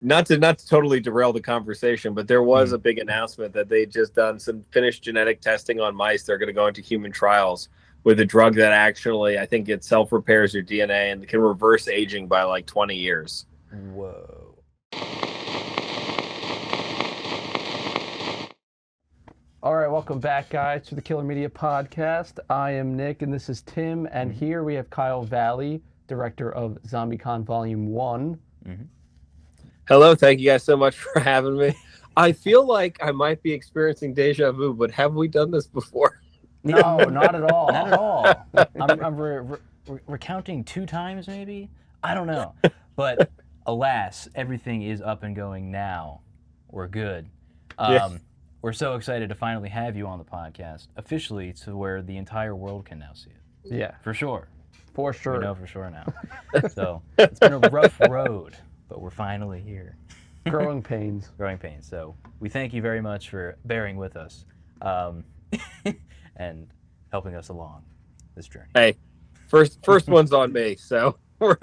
not to totally derail the conversation, but there was a big announcement that they just done some finished genetic testing on mice. They're going to go into human trials with a drug that actually, I think, it self repairs your DNA and can reverse aging by like 20 years. Whoa. All right, welcome back, guys, to the Killer Media Podcast. I am Nick, and this is Tim, and here we have Kyle Valle, director of ZombieCon Volume 1. Hello, thank you guys so much for having me. I feel like I might be experiencing deja vu, but have we done this before? No, not at all. Not at all. I'm recounting 2 times, maybe? I don't know. But alas, everything is up and going now. We're good. We're so excited to finally have you on the podcast, officially to where the entire world can now see it. Yeah. For sure. For sure. We know for sure now. So it's been a rough road, but we're finally here. Growing pains. Growing pains. So we thank you very much for bearing with us and helping us along this journey. Hey, first one's on me, so we're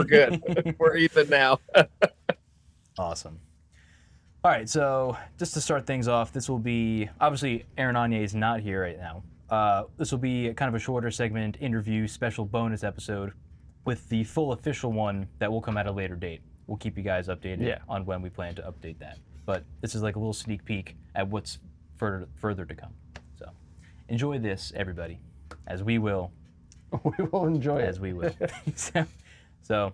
good. We're even now. Awesome. All right, so just to start things off, this will be, obviously Erin is not here right now. This will be kind of a shorter segment, interview, special bonus episode with the full official one that will come at a later date. We'll keep you guys updated on when we plan to update that. But this is like a little sneak peek at what's further to come. So enjoy this, everybody, as we will. We will enjoy it. As we will. So,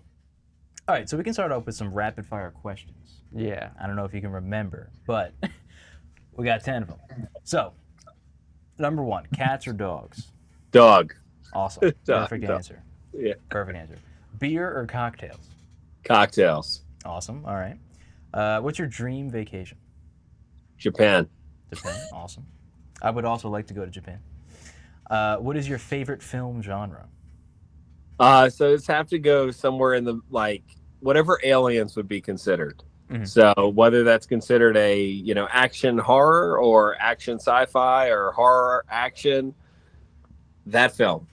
all right, so we can start off with some rapid fire questions. Yeah. I don't know if you can remember, but we got 10 of them. So, number 1, cats or dogs? Dog. Awesome. Perfect Dog. answer. Yeah. Perfect answer. Beer or cocktails? Cocktails. Awesome. All right. What's your dream vacation? Japan. Japan. Awesome. I would also like to go to Japan. What is your favorite film genre? So it's have to go somewhere in the whatever Aliens would be considered. So whether that's considered a action horror or action sci-fi or horror action, that film,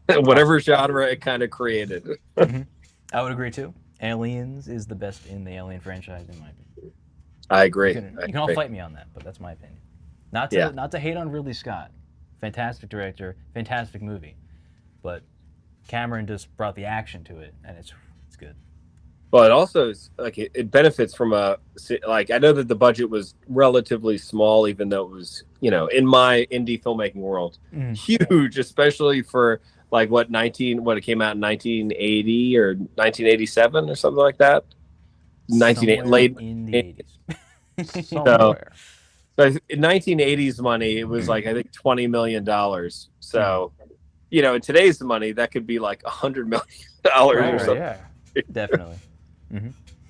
whatever genre it kind of created. I would agree too. Aliens is the best in the Alien franchise, in my opinion. I agree. You can all fight me on that, but that's my opinion. Not to hate on Ridley Scott, fantastic director, fantastic movie, but Cameron just brought the action to it, and it's good. Well, it also is it benefits from I know that the budget was relatively small, even though it was in my indie filmmaking world huge, especially for what it came out in 1980 or 1987 or something like that. Late in the 80s. Somewhere. So in 1980s money, it was I think $20 million. So, in today's money, that could be like $100 million or something. Yeah. Definitely.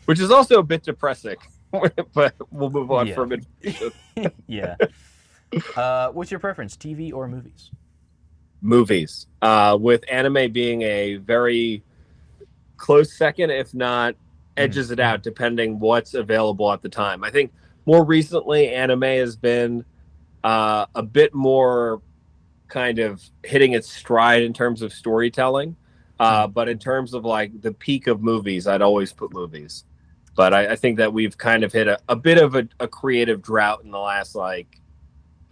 Which is also a bit depressing, but we'll move on from it. Yeah. What's your preference, TV or movies? Movies, with anime being a very close second, if not edges it out, depending what's available at the time. I think more recently, anime has been a bit more kind of hitting its stride in terms of storytelling. But in terms of the peak of movies, I'd always put movies. But I think that we've kind of hit a bit of a creative drought in the last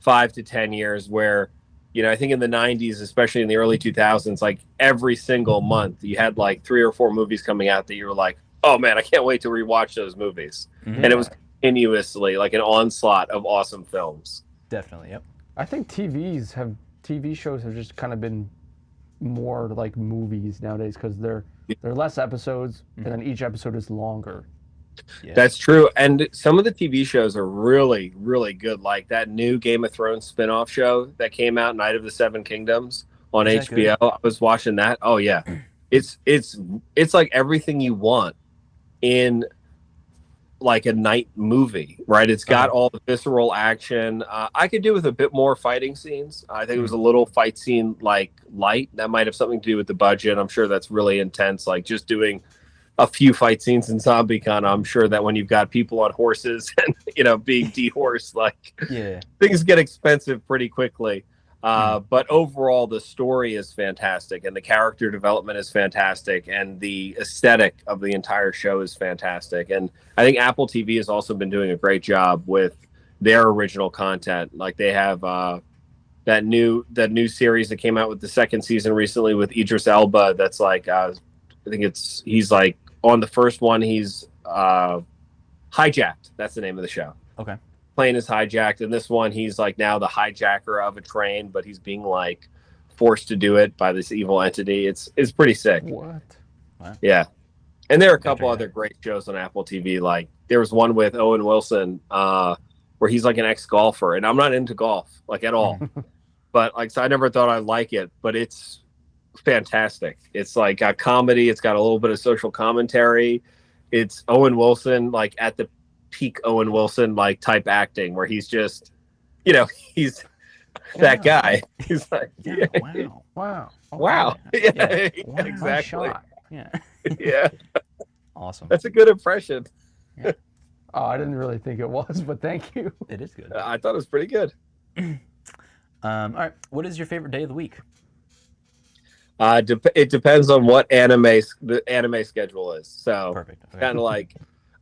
5 to 10 years where, I think in the 90s, especially in the early 2000s, every single month you had 3 or 4 movies coming out that you were like, oh man, I can't wait to rewatch those movies. And it was continuously an onslaught of awesome films. Definitely, yep. I think TV shows have just kind of been more like movies nowadays because they're less episodes and then each episode is longer. Yeah. That's true. And some of the TV shows are really, really good. Like that new Game of Thrones spinoff show that came out, Night of the Seven Kingdoms on HBO. I was watching that. Oh yeah. It's like everything you want in like a night movie, right? It's got all the visceral action. I could do with a bit more fighting scenes. I think it was a little fight scene light. That might have something to do with the budget. I'm sure that's really intense. Like just doing a few fight scenes in ZombieCon, I'm sure that when you've got people on horses and being dehorsed, things get expensive pretty quickly. But overall, the story is fantastic, and the character development is fantastic, and the aesthetic of the entire show is fantastic. And I think Apple TV has also been doing a great job with their original content. Like they have that new series that came out with the second season recently with Idris Elba. That's like I think he's like on the first one. He's hijacked. That's the name of the show. Okay. Plane is hijacked, and this one he's like now the hijacker of a train, but he's being like forced to do it by this evil entity. It's pretty sick. What? Yeah. And there are a couple other great shows on Apple TV. Like there was one with Owen Wilson where he's like an ex-golfer, and I'm not into golf like at all. But like so I never thought I'd like it, but it's fantastic. It's like a comedy, it's got a little bit of social commentary. It's Owen Wilson like at the peak Owen Wilson like type acting where he's just he's that guy. He's like Wow. Wow. Okay. Yeah, exactly. Yeah. Yeah. Awesome. That's a good impression. Oh, I didn't really think it was, but thank you. It is good. I thought it was pretty good. All right. What is your favorite day of the week? It depends on what the anime schedule is. So Perfect. Okay. kind of like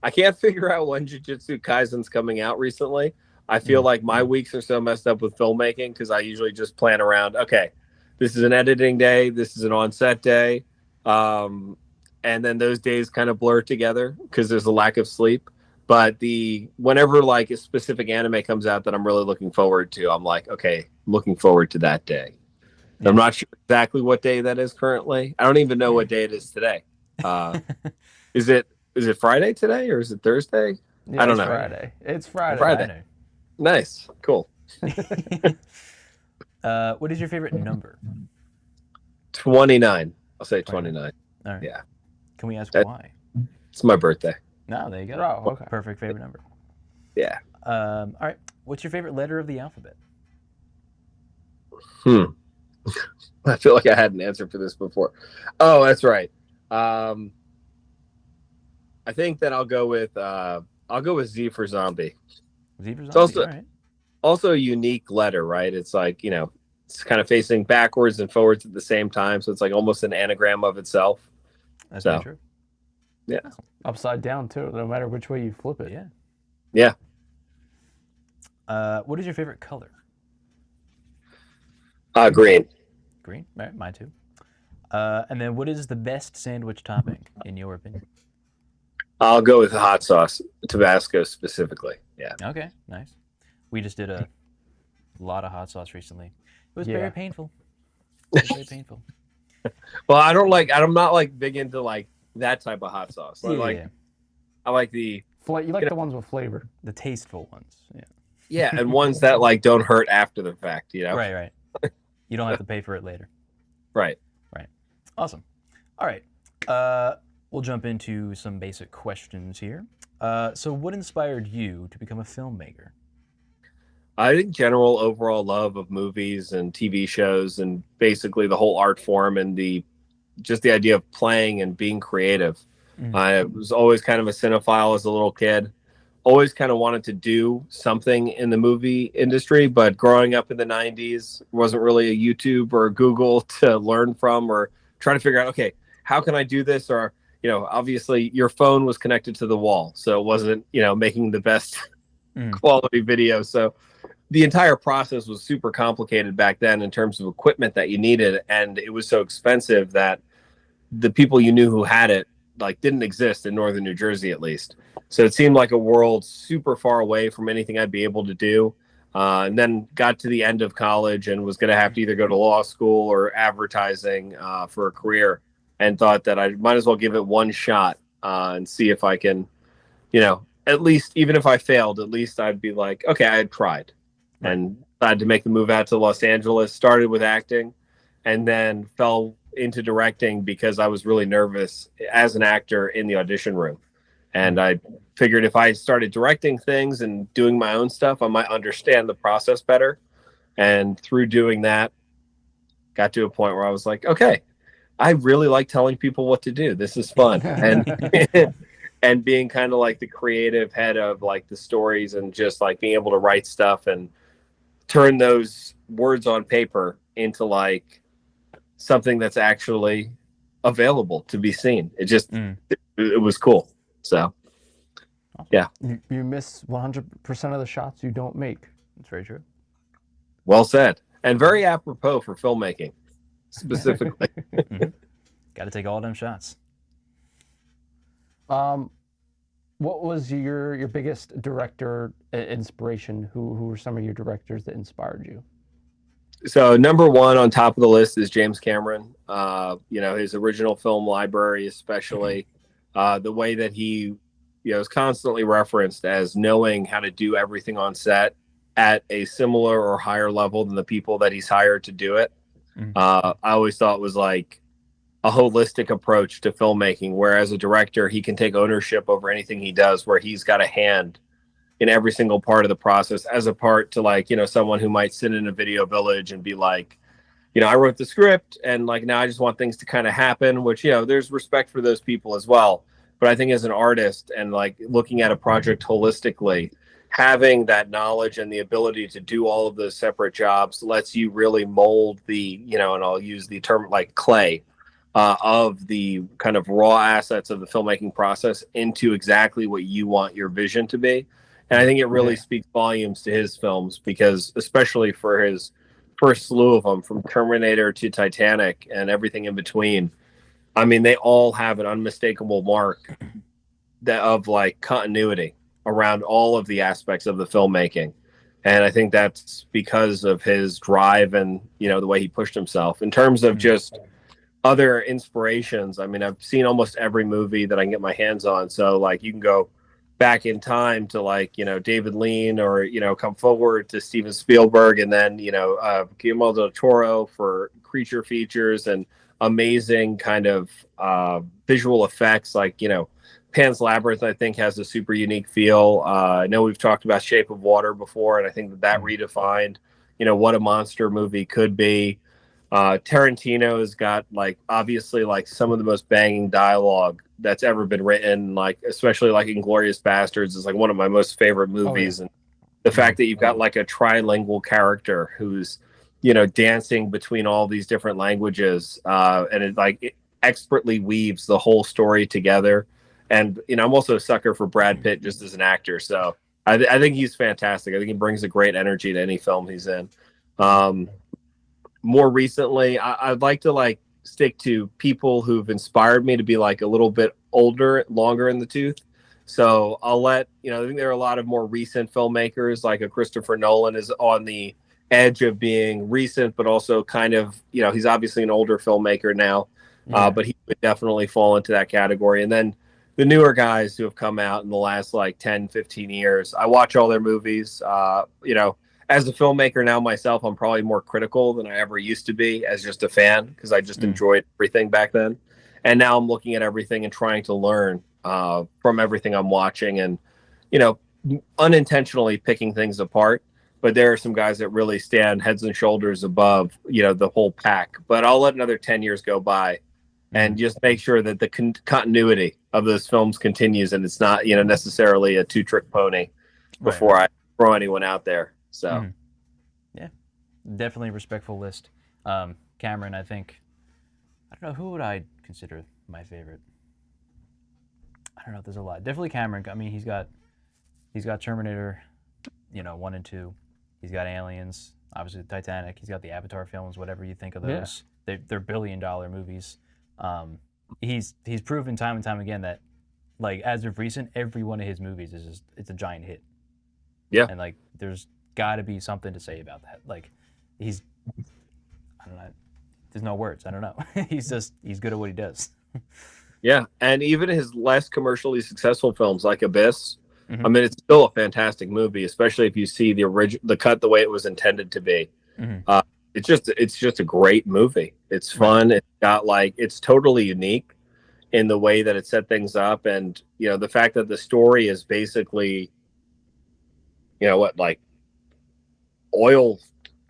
I can't figure out when Jujutsu Kaisen's coming out recently. I feel like my weeks are so messed up with filmmaking because I usually just plan around, okay, this is an editing day, this is an on-set day, and then those days kind of blur together because there's a lack of sleep. But whenever like a specific anime comes out that I'm really looking forward to, I'm like, okay, looking forward to that day. Yeah. I'm not sure exactly what day that is currently. I don't even know what day it is today. Is it Friday today or is it Thursday? Yeah, I don't know. Friday. It's Friday. Friday. Nice. Cool. What is your favorite number? 29. I'll say 29. All right. Yeah. Can we ask why? It's my birthday. No, there you go. Oh, okay. Perfect favorite number. Yeah. All right. What's your favorite letter of the alphabet? I feel like I had an answer for this before. Oh, that's right. I think that I'll go with Z for zombie. Z for zombie. It's also a unique letter, right? It's like, it's kind of facing backwards and forwards at the same time. So it's like almost an anagram of itself. That's very true. Yeah. Upside down too, no matter which way you flip it. Yeah. Yeah. What is your favorite color? Green. Green? All right, mine too. And then what is the best sandwich topping, in your opinion? I'll go with the hot sauce, Tabasco specifically. Yeah. Okay, nice. We just did a lot of hot sauce recently. It was very painful. It was very painful. Well, I'm not like big into like that type of hot sauce. I like the You like the ones with flavor. The tasteful ones. Yeah. Yeah, and ones that like don't hurt after the fact, Right. You don't have to pay for it later. Right. Awesome. All right. We'll jump into some basic questions here. So what inspired you to become a filmmaker? I think general overall love of movies and TV shows and basically the whole art form and just the idea of playing and being creative. Mm-hmm. I was always kind of a cinephile as a little kid. Always kind of wanted to do something in the movie industry, but growing up in the 90s, wasn't really a YouTube or a Google to learn from or try to figure out, okay, how can I do this? Or, obviously your phone was connected to the wall, so it wasn't, making the best quality video. So the entire process was super complicated back then in terms of equipment that you needed. And it was so expensive that the people you knew who had it like didn't exist in northern New Jersey, at least. So it seemed like a world super far away from anything I'd be able to do. And then got to the end of college and was going to have to either go to law school or advertising for a career, and thought that I might as well give it one shot and see if I can, at least, even if I failed, at least I'd be like, okay, I had tried. Right. And decided to make the move out to Los Angeles, started with acting, and then fell into directing because I was really nervous as an actor in the audition room. And I figured if I started directing things and doing my own stuff, I might understand the process better. And through doing that, got to a point where I was like, okay, I really like telling people what to do. This is fun. And and being kind of like the creative head of like the stories and just like being able to write stuff and turn those words on paper into like something that's actually available to be seen. It just it was cool. So yeah, You miss 100% of the shots you don't make. That's very true. well said, and very apropos for filmmaking specifically. Got to take all them shots. What was your biggest director inspiration? Who were some of your directors that inspired you? So number one on top of the list is James Cameron. His original film library, especially the way that he, is constantly referenced as knowing how to do everything on set at a similar or higher level than the people that he's hired to do it. I always thought it was like a holistic approach to filmmaking, where as a director, he can take ownership over anything he does, where he's got a hand in every single part of the process, as a part to like, someone who might sit in a video village and be like, I wrote the script and like, now I just want things to kind of happen, which, there's respect for those people as well. But I think as an artist and like looking at a project holistically, having that knowledge and the ability to do all of those separate jobs lets you really mold the, and I'll use the term like clay, of the kind of raw assets of the filmmaking process into exactly what you want your vision to be. And I think it really speaks volumes to his films, because especially for his first slew of them, from Terminator to Titanic and everything in between, I mean, they all have an unmistakable mark of like continuity around all of the aspects of the filmmaking. And I think that's because of his drive and, the way he pushed himself. In terms of just other inspirations, I mean, I've seen almost every movie that I can get my hands on. So like you can go back in time to like, David Lean, or, come forward to Steven Spielberg, and then, Guillermo del Toro for creature features and amazing kind of visual effects. Like, Pan's Labyrinth, I think, has a super unique feel. I know we've talked about Shape of Water before, and I think that redefined, what a monster movie could be. Tarantino has got like obviously like some of the most banging dialogue that's ever been written, like especially like Inglourious Bastards is like one of my most favorite movies. And the fact that you've got like a trilingual character who's, dancing between all these different languages, and it expertly weaves the whole story together. And, I'm also a sucker for Brad Pitt just as an actor. So I think he's fantastic. I think he brings a great energy to any film he's in. More recently, I'd like to like stick to people who've inspired me to be like a little bit longer in the tooth. So I'll let, I think there are a lot of more recent filmmakers, like a Christopher Nolan is on the edge of being recent, but also kind of, he's obviously an older filmmaker now, but he would definitely fall into that category. And then the newer guys who have come out in the last like 10, 15 years, I watch all their movies. As a filmmaker now myself, I'm probably more critical than I ever used to be as just a fan, because I just enjoyed everything back then. And now I'm looking at everything and trying to learn from everything I'm watching, and, unintentionally picking things apart. But there are some guys that really stand heads and shoulders above, the whole pack. But I'll let another 10 years go by and just make sure that the continuity of those films continues, and it's not, necessarily a two-trick pony before I throw anyone out there. So, yeah, definitely a respectful list. Cameron, I think, I don't know, who would I consider my favorite? I don't know. There's a lot. Definitely Cameron. I mean, he's got Terminator, 1 and 2. He's got Aliens, obviously Titanic. He's got the Avatar films. Whatever you think of those, they're billion-dollar movies. He's proven time and time again that, like, as of recent, every one of his movies it's a giant hit. Yeah, and like there's got to be something to say about that. Like, I don't know. There's no words. I don't know. He's good at what he does. Yeah, and even his less commercially successful films like Abyss, I mean, it's still a fantastic movie, especially if you see the cut the way it was intended to be. It's just a great movie. It's fun. It's got it's totally unique in the way that it set things up, and the fact that the story is basically, like oil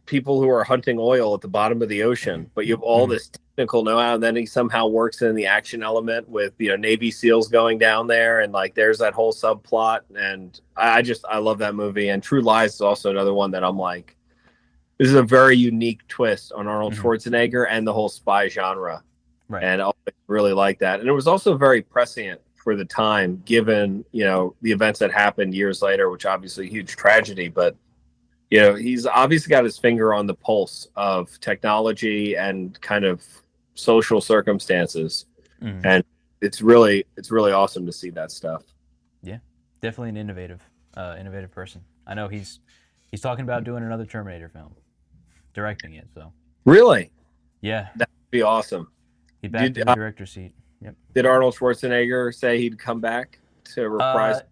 people who are hunting oil at the bottom of the ocean, but you have all this technical know-how, and then he somehow works in the action element with Navy SEALs going down there, and like there's that whole subplot, and I love that movie. And True Lies is also another one that I'm like, this is a very unique twist on Arnold Schwarzenegger and the whole spy genre. Right. And I really like that. And it was also very prescient for the time, given, the events that happened years later, which obviously a huge tragedy, but he's obviously got his finger on the pulse of technology and kind of social circumstances. And it's really awesome to see that stuff. Yeah, definitely an innovative person. I know he's talking about doing another Terminator film, directing it. So really, yeah, that'd be awesome. He backed in the director's seat. Yep. Did Arnold Schwarzenegger say he'd come back to reprise?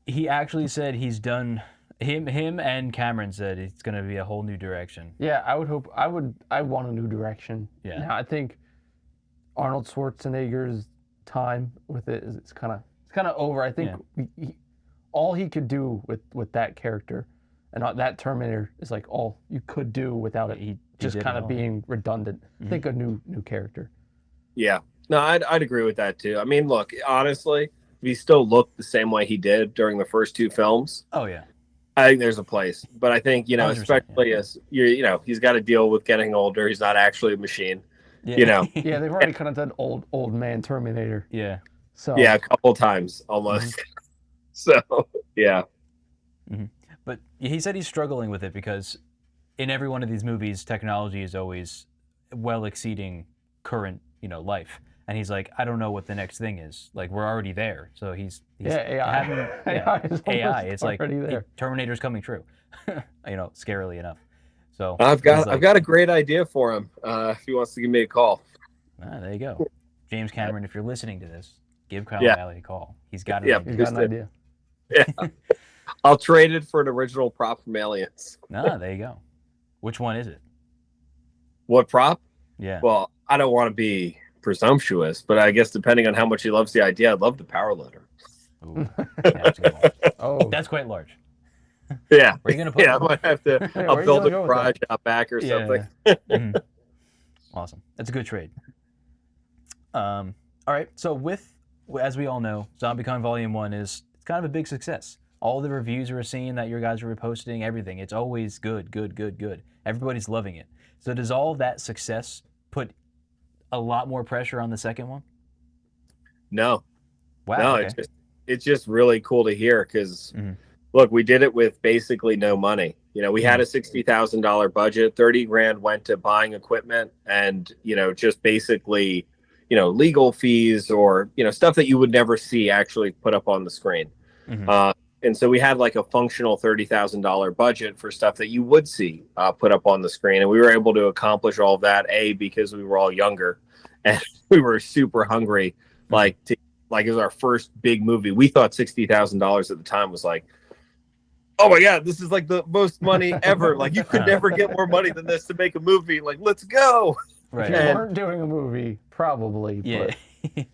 He actually said he's done. Him and Cameron said it's going to be a whole new direction. Yeah, I want a new direction. Yeah. Now, I think Arnold Schwarzenegger's time with it is kind of over. I think all he could do with that character and that Terminator is like all you could do without it. He just kind of being redundant. Think a new character. Yeah. No, I'd agree with that too. I mean, look, honestly, if he still looked the same way he did during the first two films, oh yeah, I think there's a place. But I think, especially as he's got to deal with getting older. He's not actually a machine. Yeah. Yeah, they've already kind of done old man Terminator. Yeah. So yeah, a couple times almost. So yeah. But he said he's struggling with it because in every one of these movies, technology is always well exceeding current, life. And he's like, I don't know what the next thing is. Like, we're already there. So he's AI. AI. It's like there. Terminator's coming true. Scarily enough. So I've got a great idea for him. If he wants to give me a call. There you go. James Cameron, if you're listening to this, give Kyle Valle a call. He's got an idea. He's got an idea. Yeah. I'll trade it for an original prop from Aliens. There you go. Which one is it? What prop? Yeah. Well, I don't want to be presumptuous, but I guess depending on how much he loves the idea, I'd love the power loader. Ooh, that's a good one. Oh, that's quite large. Yeah. Where are you gonna put I might have to. I'll build a garage out back or something. Awesome. That's a good trade. All right. So as we all know, ZombieCon Volume 1 it's kind of a big success. All the reviews we're seeing that your guys are reposting, everything, it's always good. Everybody's loving it. So does all that success put a lot more pressure on the second one? No. Wow. No, okay. it's just really cool to hear because, look, we did it with basically no money. We had a $60,000 budget, 30 grand went to buying equipment and, just basically, legal fees or, stuff that you would never see actually put up on the screen. And so we had like a functional $30,000 budget for stuff that you would see put up on the screen. And we were able to accomplish all of that, because we were all younger and we were super hungry. Like it was our first big movie. We thought $60,000 at the time was like, oh my God, this is like the most money ever. Like you could never get more money than this to make a movie. Like, let's go. Right. If you weren't doing a movie, probably. Yeah. But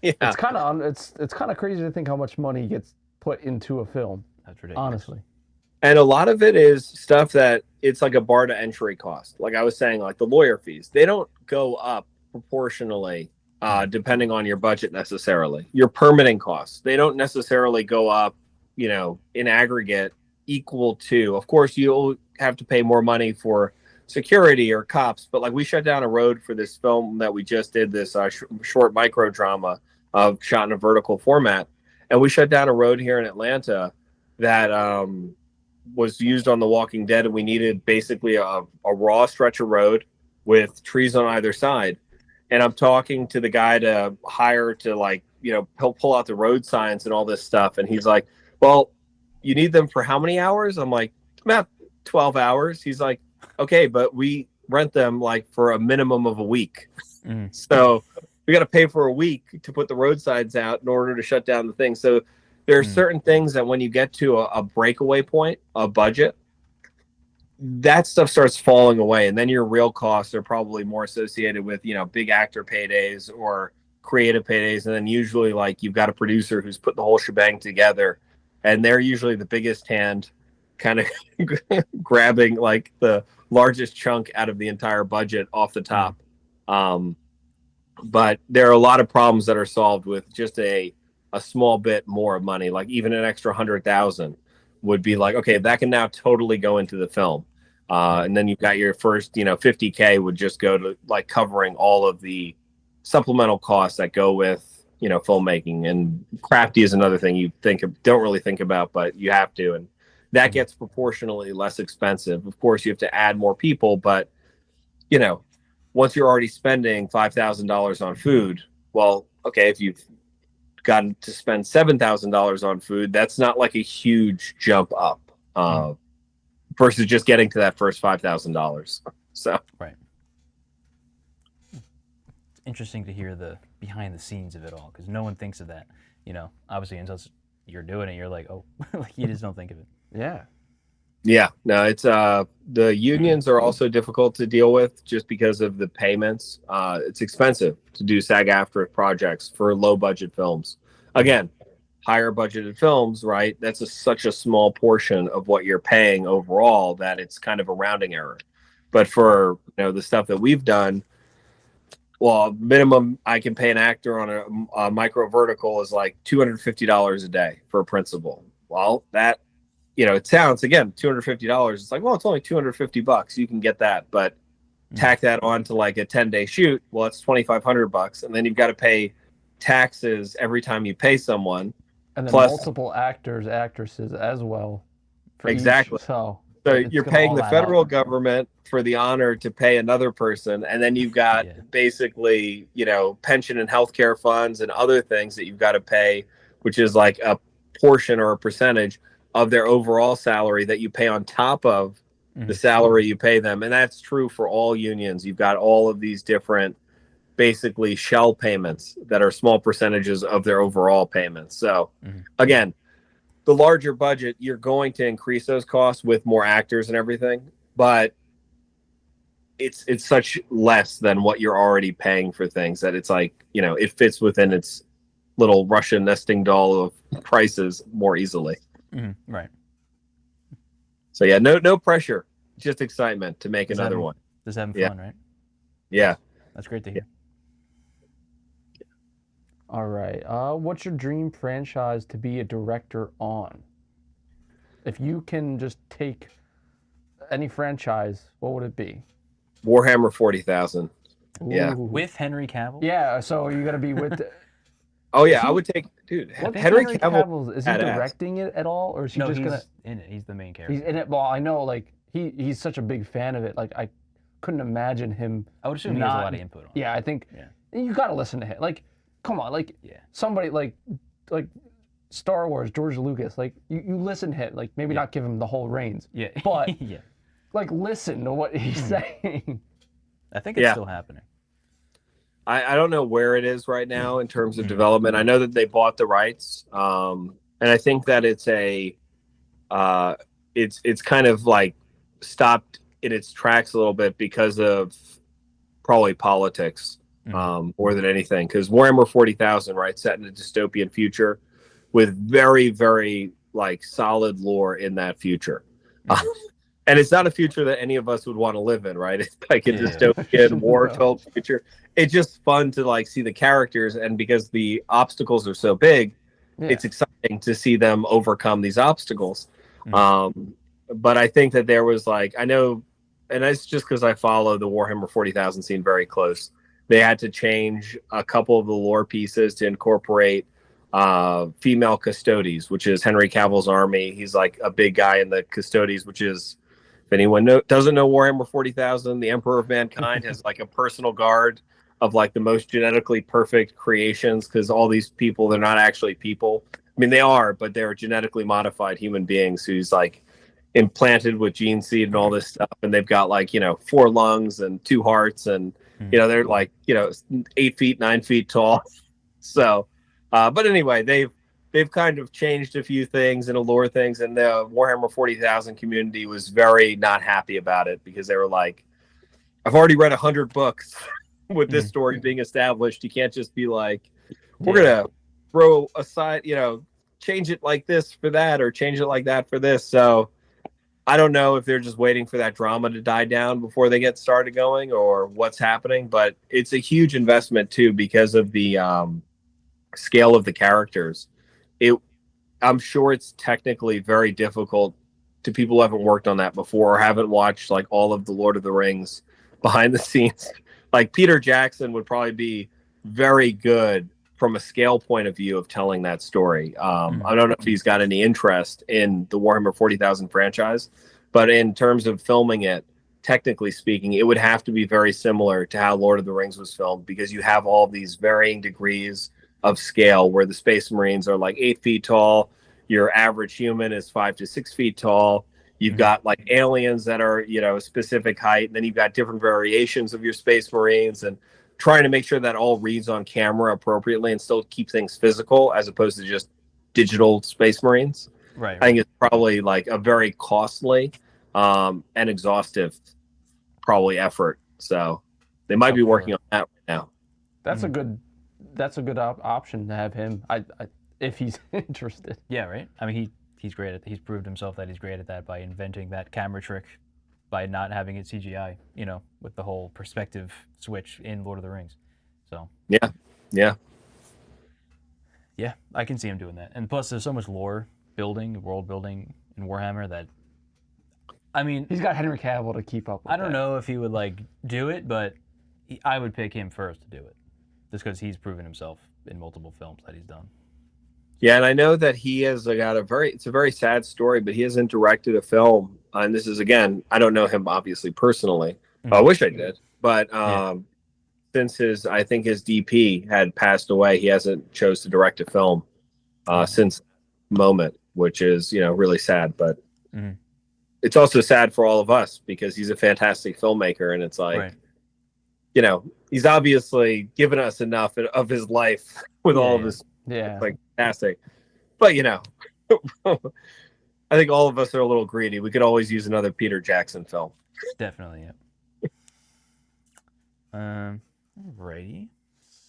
it's kind of crazy to think how much money gets put into a film. That's ridiculous. Honestly. And a lot of it is stuff that it's like a bar to entry cost. Like I was saying, like the lawyer fees, they don't go up proportionally depending on your budget necessarily. Your permitting costs, they don't necessarily go up, in aggregate equal to, of course, you'll have to pay more money for security or cops. But like we shut down a road for this film that we just did, this short micro drama shot in a vertical format. And we shut down a road here in Atlanta that was used on The Walking Dead, and we needed basically a raw stretch of road with trees on either side. And I'm talking to the guy to hire to he'll pull out the road signs and all this stuff. And he's like, well, you need them for how many hours? I'm like, about 12 hours. He's like, okay, but we rent them like for a minimum of a week. So we got to pay for a week to put the road signs out in order to shut down the thing. So there are certain things that when you get to a breakaway point, a budget, that stuff starts falling away. And then your real costs are probably more associated with, big actor paydays or creative paydays. And then usually like you've got a producer who's put the whole shebang together and they're usually the biggest hand kind of grabbing like the largest chunk out of the entire budget off the top. But there are a lot of problems that are solved with just a small bit more of money, like even an extra 100,000 would be like, okay, that can now totally go into the film. And then you've got your first, $50K would just go to like covering all of the supplemental costs that go with, filmmaking. And crafty is another thing you don't really think about, but you have to. And that gets proportionally less expensive. Of course, you have to add more people, but, once you're already spending $5,000 on food, well, okay, if you've gotten to spend $7,000 on food, that's not like a huge jump up versus just getting to that first $5,000. So right. It's interesting to hear the behind the scenes of it all, because no one thinks of that. Obviously until you're doing it, you're like, oh, like you just don't think of it. Yeah. Yeah, no, it's the unions are also difficult to deal with just because of the payments. It's expensive to do SAG-AFTRA projects for low budget films. Again, higher budgeted films, right? That's such a small portion of what you're paying overall that it's kind of a rounding error. But for the stuff that we've done, well, minimum I can pay an actor on a micro vertical is like $250 a day for a principal. Well, that it sounds, again, $250. It's like, well, it's only $250. You can get that, but tack that on to like a 10-day shoot. Well, it's $2,500, and then you've got to pay taxes every time you pay someone, and then plus multiple actors, actresses as well. For exactly. Each, so you're paying the federal government for the honor to pay another person, and then you've got basically, pension and healthcare funds and other things that you've got to pay, which is like a portion or a percentage of their overall salary that you pay on top of the salary you pay them. And that's true for all unions. You've got all of these different basically shell payments that are small percentages of their overall payments. So again, the larger budget, you're going to increase those costs with more actors and everything, but it's such less than what you're already paying for things that it's like, it fits within its little Russian nesting doll of prices more easily. Right. So yeah, no pressure, just excitement to make another one. Just having fun, right? Yeah, that's great to hear. All right. What's your dream franchise to be a director on? If you can just take any franchise, what would it be? Warhammer 40,000. Yeah, with Henry Cavill. Yeah. So you're gonna be with. Oh yeah, I would take, dude. Henry Cavill, is he directing it at all, or is he just he's gonna in it? He's the main character. He's in it. Well, I know, like he's such a big fan of it. Like I couldn't imagine him. I would assume he has a lot of input on it. Yeah, I think you gotta listen to him. Like, come on, like somebody like Star Wars, George Lucas. Like you listen to him. Like maybe not give him the whole reins. Yeah, but like listen to what he's saying. I think it's still happening. I don't know where it is right now in terms of development. I know that they bought the rights, and I think that it's it's kind of like stopped in its tracks a little bit because of probably politics more than anything. Because Warhammer 40,000, right, set in a dystopian future with very, very like solid lore in that future. And it's not a future that any of us would want to live in, right? It's like a dystopian, war-filled future. It's just fun to like see the characters, and because the obstacles are so big, it's exciting to see them overcome these obstacles. But I think that there was like, I know, and it's just because I follow the Warhammer 40,000 scene very close. They had to change a couple of the lore pieces to incorporate female Custodes, which is Henry Cavill's army. He's like a big guy in the Custodes, which is, if anyone doesn't know Warhammer 40,000, the Emperor of Mankind has like a personal guard of like the most genetically perfect creations, because all these people, they're not actually people. I mean, they are, but they're genetically modified human beings who's like implanted with gene seed and all this stuff. And they've got like, 4 lungs and 2 hearts, and, they're like, 8 feet, 9 feet tall. So, but anyway, they've kind of changed a few things and allure things, and the Warhammer 40,000 community was very not happy about it, because they were like, I've already read 100 books with this story being established. You can't just be like, we're going to throw aside, change it like this for that, or change it like that for this. So I don't know if they're just waiting for that drama to die down before they get started going, or what's happening, but it's a huge investment too, because of the scale of the characters. I'm sure it's technically very difficult to people who haven't worked on that before or haven't watched like all of the Lord of the Rings behind the scenes. Like Peter Jackson would probably be very good from a scale point of view of telling that story. I don't know if he's got any interest in the Warhammer 40,000 franchise, but in terms of filming it, technically speaking, it would have to be very similar to how Lord of the Rings was filmed, because you have all these varying degrees of scale where the Space Marines are like 8 feet tall, your average human is 5 to 6 feet tall. You've got like aliens that are, you know, a specific height, and then you've got different variations of your Space Marines, and trying to make sure that all reads on camera appropriately and still keep things physical as opposed to just digital Space Marines. Right. I think it's probably like a very costly and exhaustive probably effort. So they might be working on that right now. That's a good option to have him. I if he's interested. Yeah, right. I mean, he's great at. He's proved himself that he's great at that by inventing that camera trick, by not having it CGI. You know, with the whole perspective switch in Lord of the Rings. So Yeah, I can see him doing that. And plus, there's so much world building in Warhammer that. I mean, he's got Henry Cavill to keep up with. I don't know if he would like do it, but I would pick him first to do it, just because he's proven himself in multiple films that he's done. Yeah, and I know that he has got it's a very sad story, but he hasn't directed a film. And this is, again, I don't know him obviously personally. I wish I did, but since I think his DP had passed away, he hasn't chose to direct a film since that moment, which is, you know, really sad. But it's also sad for all of us because he's a fantastic filmmaker, and it's like, you know, he's obviously given us enough of his life with all of this. Yeah. Like, fantastic. But, you know, I think all of us are a little greedy. We could always use another Peter Jackson film. Definitely, yeah. Alrighty.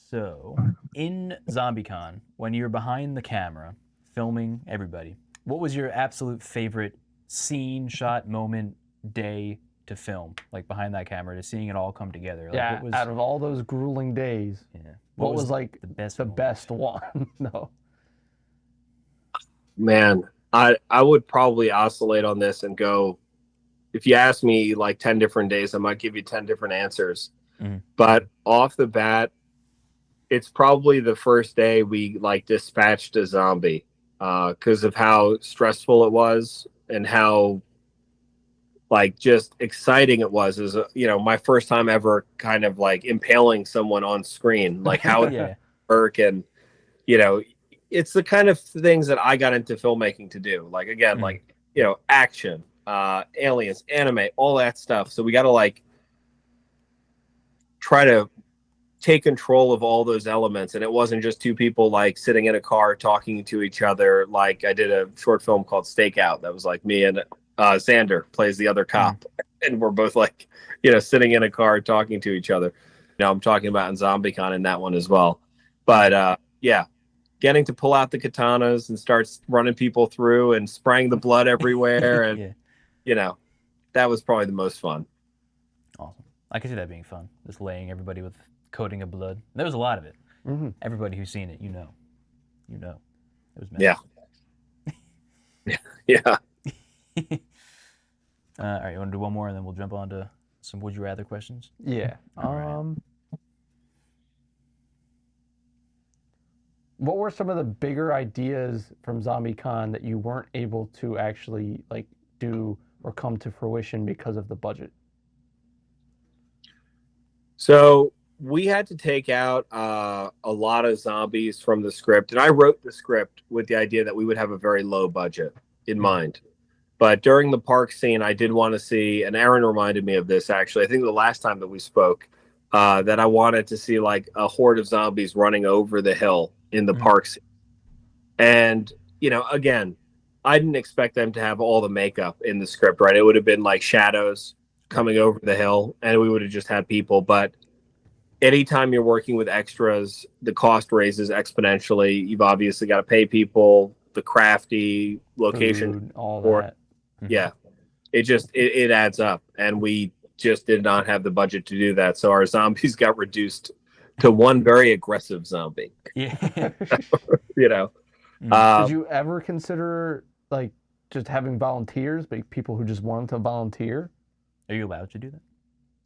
So, in ZombieCon, when you're behind the camera, filming everybody, what was your absolute favorite scene, shot, moment, day to film? Like, behind that camera, to seeing it all come together. Like, Yeah, what was, out of all those grueling days, what was like the best one? No. Man, I would probably oscillate on this and go, if you ask me like 10 different days, I might give you 10 different answers. But off the bat, it's probably the first day we like dispatched a zombie because of how stressful it was and how like just exciting it was. As you know, my first time ever kind of like impaling someone on screen, like how it would work. And you know, it's the kind of things that I got into filmmaking to do. Like, again, like, you know, action, aliens, anime, all that stuff. So we got to like try to take control of all those elements. And it wasn't just two people like sitting in a car talking to each other. Like I did a short film called Stakeout that was like me and Xander plays the other cop, and we're both like, you know, sitting in a car talking to each other. You know, I'm talking about in ZombieCon in that one as well. But yeah, getting to pull out the katanas and start running people through and spraying the blood everywhere, and you know, that was probably the most fun. Awesome. I can see that being fun. Just laying everybody with coating of blood. There was a lot of it. Everybody who's seen it, you know, it was messy. Yeah. All right, you want to do one more, and then we'll jump on to some would you rather questions? Yeah. All What were some of the bigger ideas from ZombieCon that you weren't able to actually like do or come to fruition because of the budget? So we had to take out a lot of zombies from the script, and I wrote the script with the idea that we would have a very low budget in mind. But during the park scene, I did want to see, and Erin reminded me of this actually, I think the last time that we spoke, that I wanted to see like a horde of zombies running over the hill in the park scene. And, you know, again, I didn't expect them to have all the makeup in the script, right? It would have been like shadows coming over the hill, and we would have just had people. But anytime you're working with extras, the cost raises exponentially. You've obviously got to pay people, the crafty location, food, all that. Yeah, it adds up, and we just did not have the budget to do that. So our zombies got reduced to one very aggressive zombie. Yeah. You know, did you ever consider like just having volunteers, but people who just wanted to volunteer? Are you allowed to do that?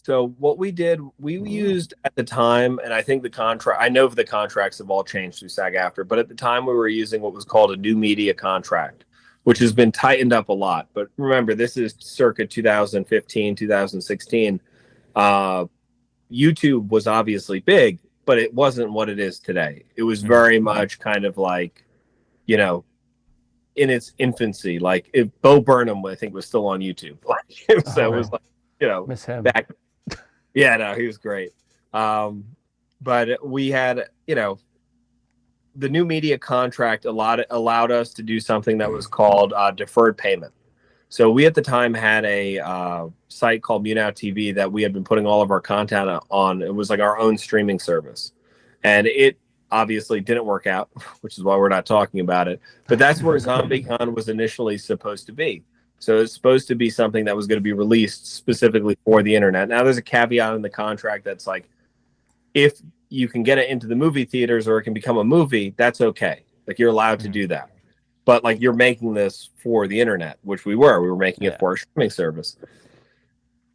So what we did, we used at the time, and I think the contract, I know the contracts have all changed through SAG-AFTRA, but at the time we were using what was called a new media contract, which has been tightened up a lot. But remember, this is circa 2015, 2016. YouTube was obviously big, but it wasn't what it is today. It was very much kind of like, you know, in its infancy. Like if Bo Burnham, I think, was still on YouTube. Like it was like, you know, Miss him. back. Yeah, no, he was great. But we had, you know, the new media contract allowed us to do something that was called deferred payment. So we at the time had a site called Munow TV that we had been putting all of our content on. It was like our own streaming service, and it obviously didn't work out, which is why we're not talking about it. But that's where ZombieCon was initially supposed to be. So it's supposed to be something that was going to be released specifically for the internet. Now, there's a caveat in the contract that's like, if you can get it into the movie theaters or it can become a movie, that's okay. Like you're allowed to do that. But like you're making this for the internet, which we were making it for our streaming service.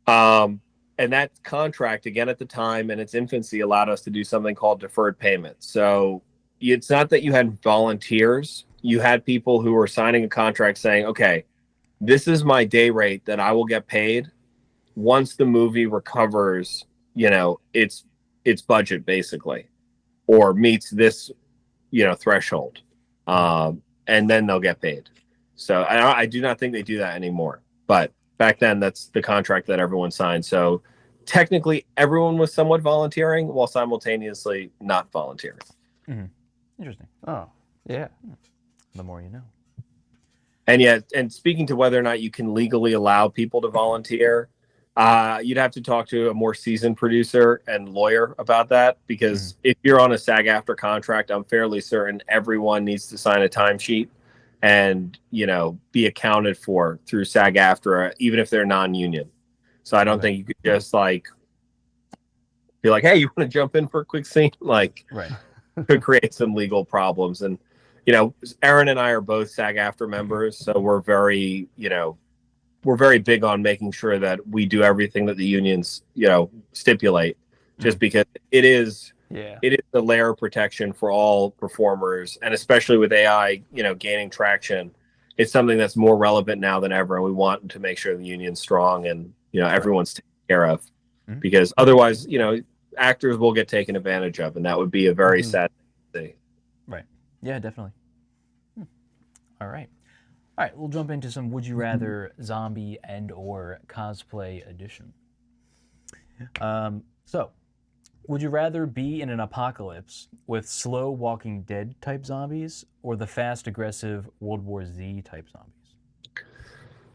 And that contract, again, at the time in its infancy, allowed us to do something called deferred payment. So it's not that you had volunteers. You had people who were signing a contract saying, okay, this is my day rate that I will get paid once the movie recovers, you know, its budget basically, or meets this, you know, threshold. And then they'll get paid. So I do not think they do that anymore. But back then, that's the contract that everyone signed. So technically, everyone was somewhat volunteering while simultaneously not volunteering. Mm-hmm. Interesting. Oh, yeah. The more you know. And yet, and speaking to whether or not you can legally allow people to volunteer, you'd have to talk to a more seasoned producer and lawyer about that, because if you're on a SAG-AFTRA contract, I'm fairly certain everyone needs to sign a timesheet and, you know, be accounted for through SAG-AFTRA, even if they're non-union. So I don't think you could just like be like, hey, you want to jump in for a quick scene? Like, could create some legal problems. And, you know, Erin and I are both SAG-AFTRA members, so we're very, you know, we're very big on making sure that we do everything that the unions, you know, stipulate, just because it is a layer of protection for all performers, and especially with AI, you know, gaining traction, it's something that's more relevant now than ever, and we want to make sure the union's strong and, you know, everyone's taken care of, because otherwise, you know, actors will get taken advantage of, and that would be a very sad thing. Right. Yeah, definitely. All right. All right, we'll jump into some Would You Rather zombie and or cosplay edition. So, would you rather be in an apocalypse with slow Walking Dead type zombies or the fast, aggressive World War Z type zombies?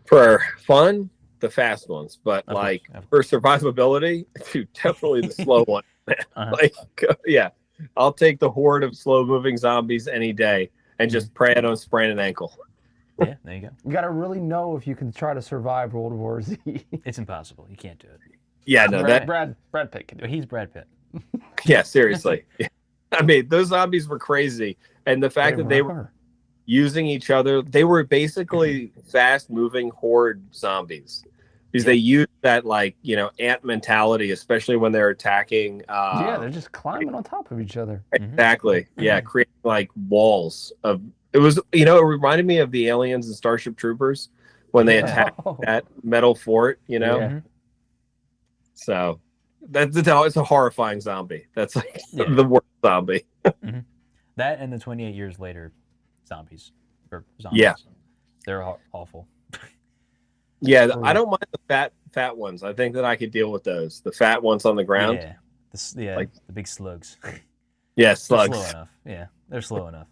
For fun, the fast ones, but like for survivability, dude, definitely the slow one. Like, yeah, I'll take the horde of slow moving zombies any day and just pray I don't sprain an ankle. Yeah, there you go. You got to really know if you can try to survive World War Z. It's impossible. You can't do it. Yeah, no, Brad Pitt can do it. He's Brad Pitt. Yeah, seriously. I mean, those zombies were crazy, and the fact that they were using each other, they were basically fast-moving horde zombies, because they used that, like, you know, ant mentality, especially when they're attacking. Yeah, they're just climbing on top of each other. Exactly. Yeah, creating like walls of. It was, you know, it reminded me of the aliens and Starship Troopers when they attacked that metal fort, you know. Yeah. So it's a horrifying zombie. That's like the worst zombie. That and the 28 years later zombies. Or zombies. Yeah. They're awful. Yeah, I don't mind the fat ones. I think that I could deal with those. The fat ones on the ground. Yeah, like the big slugs. Yeah, slugs. They're slow enough. Yeah, they're slow enough.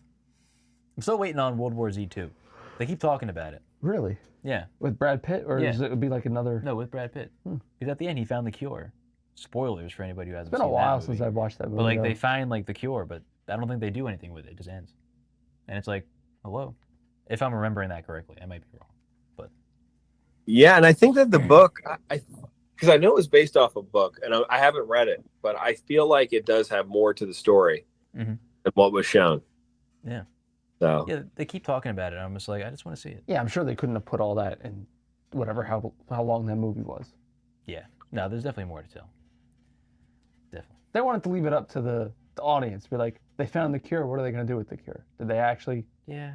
I'm still waiting on World War Z 2. They keep talking about it. Really? Yeah. With Brad Pitt, or does it be like another? No, with Brad Pitt. Because at the end he found the cure. Spoilers for anybody who hasn't seen that. It's been a while since I've watched that movie. But like they find like the cure, but I don't think they do anything with it. It just ends. And it's like, hello. If I'm remembering that correctly, I might be wrong. But yeah, and I think that the book, because I know it was based off a book, and I haven't read it, but I feel like it does have more to the story than what was shown. Yeah. So Yeah, they keep talking about it. I'm just like, I just want to see it. Yeah, I'm sure they couldn't have put all that in whatever how long that movie was. Yeah. No, there's definitely more to tell. Definitely. They wanted to leave it up to the audience. Be like, they found the cure. What are they going to do with the cure? Did they actually? Yeah.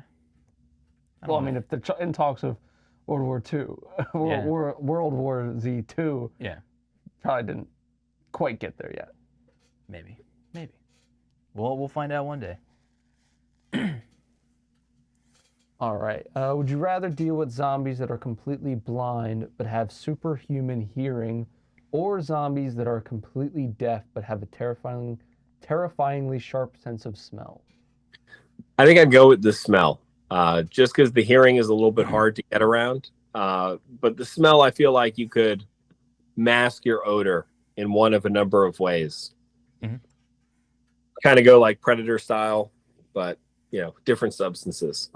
Well, I mean, if they're in talks of World War II, Yeah. World War Z 2, Yeah. probably didn't quite get there yet. Maybe. Well, we'll find out one day. All right. Would you rather deal with zombies that are completely blind but have superhuman hearing, or zombies that are completely deaf but have a terrifyingly sharp sense of smell? I think I'd go with the smell, just because the hearing is a little bit hard to get around. But the smell, I feel like you could mask your odor in one of a number of ways. Mm-hmm. Kind of go like Predator style, but different substances.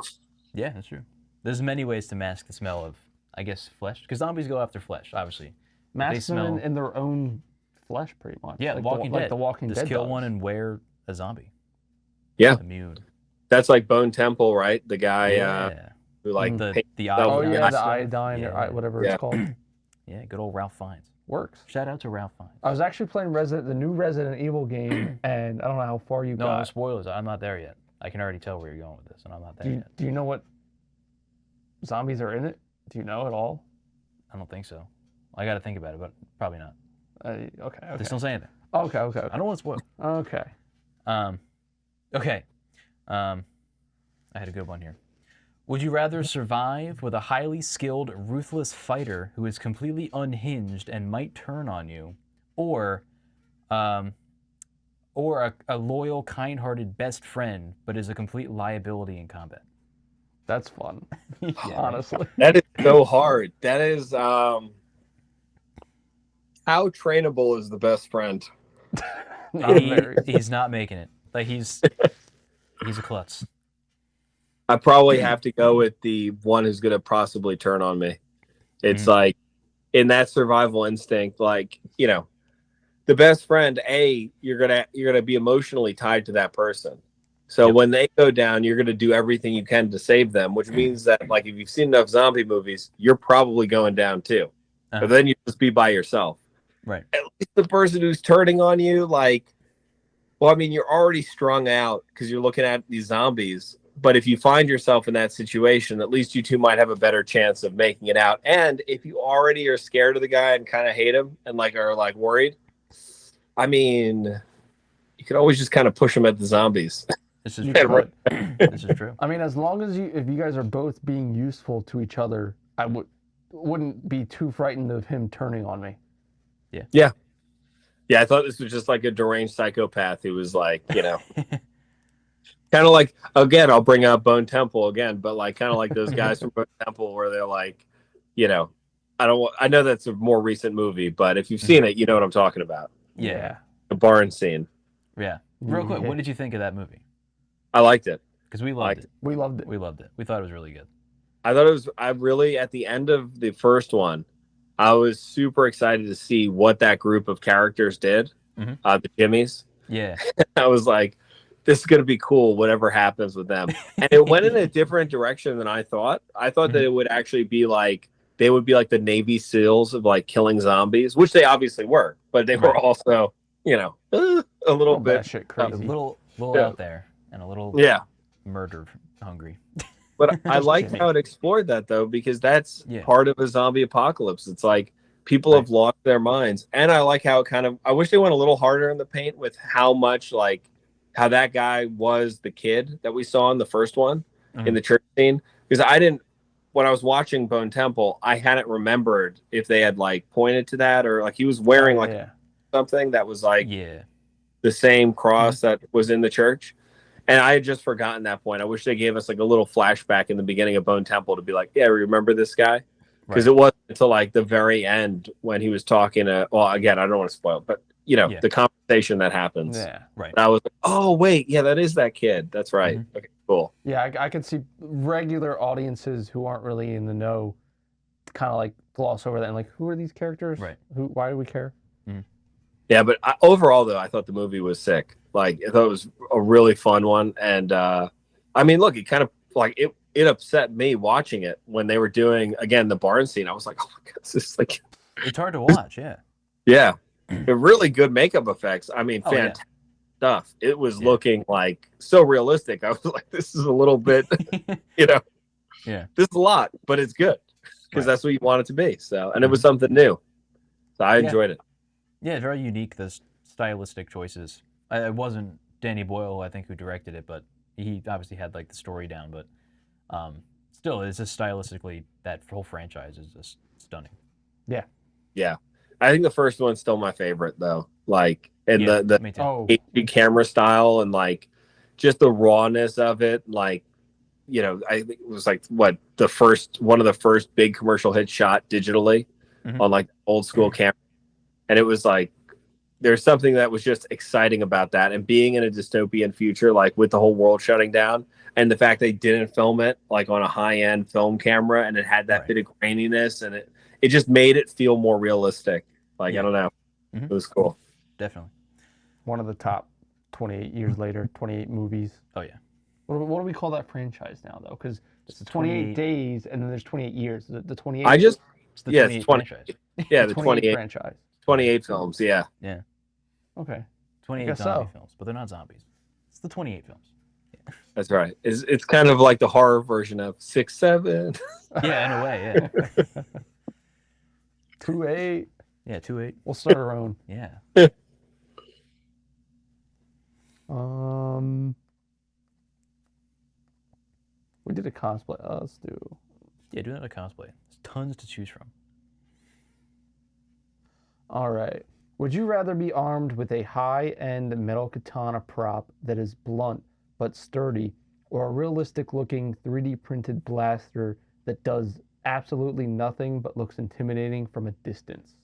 Yeah, that's true. There's many ways to mask the smell of, I guess, flesh. Because zombies go after flesh, obviously. Mask them in their own flesh, pretty much. Yeah, like Walking Dead. Like the Walking Just Dead kill does. one and wear a zombie. Yeah. Immune. That's like Bone Temple, right? The guy who the Oh iodine. yeah, the iodine or whatever it's called. Yeah, good old Ralph Fiennes. Works. Shout out to Ralph Fiennes. I was actually playing the new Resident Evil game, and I don't know how far you got. No spoilers. I'm not there yet. I can already tell where you're going with this, and I'm not there yet. Do you know what zombies are in it? Do you know at all? I don't think so. I got to think about it, but probably not. Okay. Just don't say anything. Okay. I don't want to spoil. Okay. Okay. I had a good one here. Would you rather survive with a highly skilled, ruthless fighter who is completely unhinged and might turn on you, or a loyal, kind-hearted best friend but is a complete liability in combat? That's fun. Yeah, honestly. That is so hard. That is how trainable is the best friend? He's not making it. Like he's a klutz. I probably have to go with the one who's going to possibly turn on me. It's like in that survival instinct, like, the best friend, you're going to be emotionally tied to that person. So when they go down, you're going to do everything you can to save them, which means that, like, if you've seen enough zombie movies, you're probably going down too. But then you just be by yourself. Right. At least the person who's turning on you, like, well, I mean, you're already strung out because you're looking at these zombies. But if you find yourself in that situation, at least you two might have a better chance of making it out. And if you already are scared of the guy and kind of hate him and are worried, I mean, you could always just kind of push him at the zombies. This is true. This is true. I mean, as long as if you guys are both being useful to each other, I wouldn't be too frightened of him turning on me. Yeah. Yeah, I thought this was just like a deranged psychopath who was like, kind of like, again, I'll bring up Bone Temple again, but like kind of like those guys from Bone Temple where they're like, I know that's a more recent movie, but if you've seen it, you know what I'm talking about. Yeah. The barn scene. Yeah. Real quick, what did you think of that movie? I liked it. Because we loved it. We loved it. We loved it. We thought it was really good. I thought it was, at the end of the first one, I was super excited to see what that group of characters did, the Jimmies. Yeah. I was like, this is going to be cool, whatever happens with them. And it went in a different direction than I thought. I thought that it would actually be like, they would be like the Navy SEALs of like killing zombies, which they obviously were, but they were also, a little bit shit crazy. A little out there and a little murder hungry. But I liked how it explored that, though, because that's part of a zombie apocalypse. It's like people have lost their minds. And I like how I wish they went a little harder in the paint with how much, like, how that guy was the kid that we saw in the first one in the church scene. Because when I was watching Bone Temple, I hadn't remembered if they had, like, pointed to that or, like, he was wearing, something that was, like, the same cross that was in the church. And I had just forgotten that point. I wish they gave us like a little flashback in the beginning of Bone Temple to be like, yeah, remember this guy? Because it wasn't until like the very end when he was talking to, well, again, I don't want to spoil it, but the conversation that happens. Yeah. Right. And I was like, oh, wait, yeah, that is that kid. That's right. Okay, cool. Yeah, I could see regular audiences who aren't really in the know kind of like gloss over that and like, who are these characters? Right. Why do we care? Yeah, but overall, though, I thought the movie was sick. Like, I thought it was a really fun one. And I I mean, look, it kind of like it upset me watching it when they were doing again the barn scene. I was like, oh my god, this is like It's hard to watch. Yeah. yeah, really good makeup effects. I mean, Oh, fantastic stuff. It was Yeah. looking like so realistic. I was like, this is a little bit, you know, Yeah. this is a lot, but it's good because Right. that's what you want it to be. So, and it was something new. So I enjoyed it. Yeah, very unique, the stylistic choices. It wasn't Danny Boyle, I think, who directed it, but he obviously had like the story down. But still, it's just stylistically, that whole franchise is just stunning. Yeah. Yeah. I think the first one's still my favorite though. Like, and Yeah, the me too. HD camera style and like just the rawness of it. Like, you know, I think it was like one of the first big commercial hits shot digitally on like old school camera. And it was like, there's something that was just exciting about that. And being in a dystopian future, like with the whole world shutting down and the fact they didn't film it like on a high end film camera and it had that bit of graininess and it just made it feel more realistic. Like, I don't know. It was cool. Definitely. One of the top 28 years later, 28 movies. Oh, yeah. What do we call that franchise now, though? Because it's 28 days and then there's 28 years. The 28. It's the yeah, 28 it's 20. franchise. Yeah, the the 28 franchise. 28 films. Yeah. Yeah. Okay. 28 guess zombie so. films, but they're not zombies. It's the 28 films. That's right. It's kind of like the horror version of 6, 7. Yeah, in a way, yeah. 2-8. Yeah, 2-8. We'll start our own. Yeah. We did a cosplay. Let's do. Yeah, do another cosplay. There's tons to choose from. All right. Would you rather be armed with a high-end metal katana prop that is blunt but sturdy, or a realistic-looking 3D printed blaster that does absolutely nothing but looks intimidating from a distance?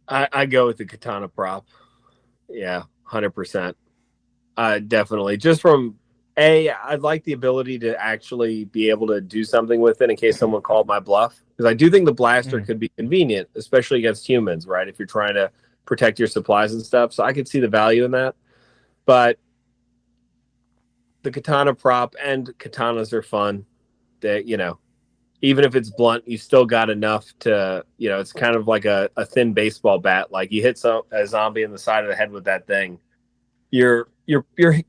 I go with the katana prop. Yeah, 100%. Definitely. Just from I'd like the ability to actually be able to do something with it in case someone called my bluff. Because I do think the blaster could be convenient, especially against humans, right? If you're trying to protect your supplies and stuff. So I could see the value in that. But the katana prop and katanas are fun. That, you know, even if it's blunt, you still got enough to, you know, it's kind of like a thin baseball bat. Like you hit a zombie in the side of the head with that thing, you're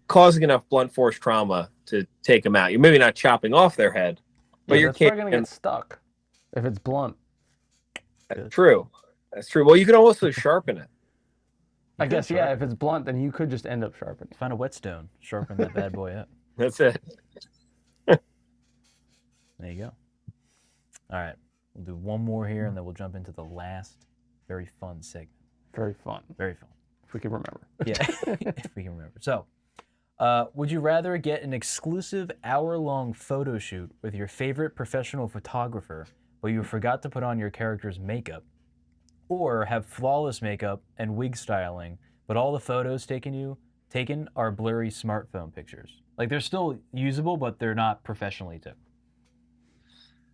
causing enough blunt force trauma to take them out. You're maybe not chopping off their head, but you're probably gonna get stuck if it's blunt. That's true. That's true. Well, you can also sharpen it. I guess, yeah, if it's blunt, then you could just end up sharpening. Find a whetstone, sharpen that bad boy up. That's it. There you go. All right, we'll do one more here, and then we'll jump into the last very fun segment. Very fun. Very fun. If we can remember. Yeah, if we can remember. So, would you rather get an exclusive hour-long photo shoot with your favorite professional photographer, but you forgot to put on your character's makeup, or have flawless makeup and wig styling, but all the photos taken are blurry smartphone pictures? Like, they're still usable, but they're not professionally took.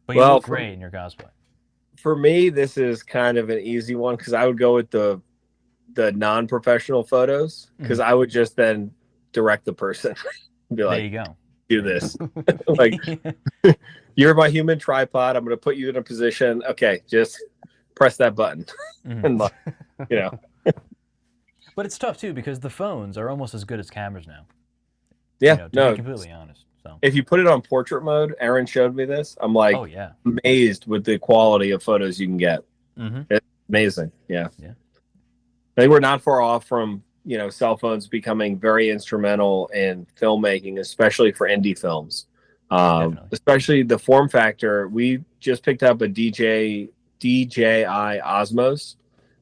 But you look great in your cosplay. For me, this is kind of an easy one because I would go with the non-professional photos because I would just then direct the person. Be like, there you go. Do this. Like, you're my human tripod. I'm going to put you in a position. Okay, just press that button. And, you know. But it's tough too because the phones are almost as good as cameras now. Yeah, you know, to be completely honest. So if you put it on portrait mode, Erin showed me this. I'm like, oh yeah, amazed with the quality of photos you can get. It's amazing. Yeah. Yeah. I think we're not far off from, you know, cell phones becoming very instrumental in filmmaking, especially for indie films. Especially the form factor. We just picked up a DJI Osmos,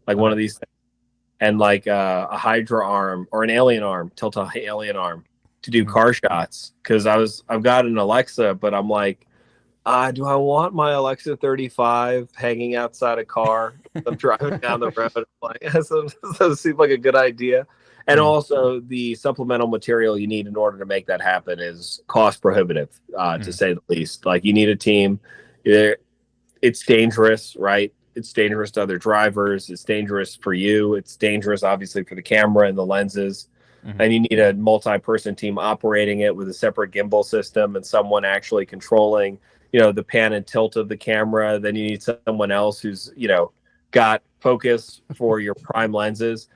like one of these things, and like a Hydra arm or an alien arm, alien arm to do car shots. Because I've got an Alexa, but I'm like, do I want my Alexa 35 hanging outside a car? I'm driving down the road. I'm like, that doesn't seem like a good idea. And also, the supplemental material you need in order to make that happen is cost prohibitive, to say the least. Like, you need a team. It's dangerous, right? It's dangerous to other drivers. It's dangerous for you. It's dangerous, obviously, for the camera and the lenses. and you need a multi-person team operating it with a separate gimbal system and someone actually controlling, the pan and tilt of the camera. Then you need someone else who's, got focus for your prime lenses.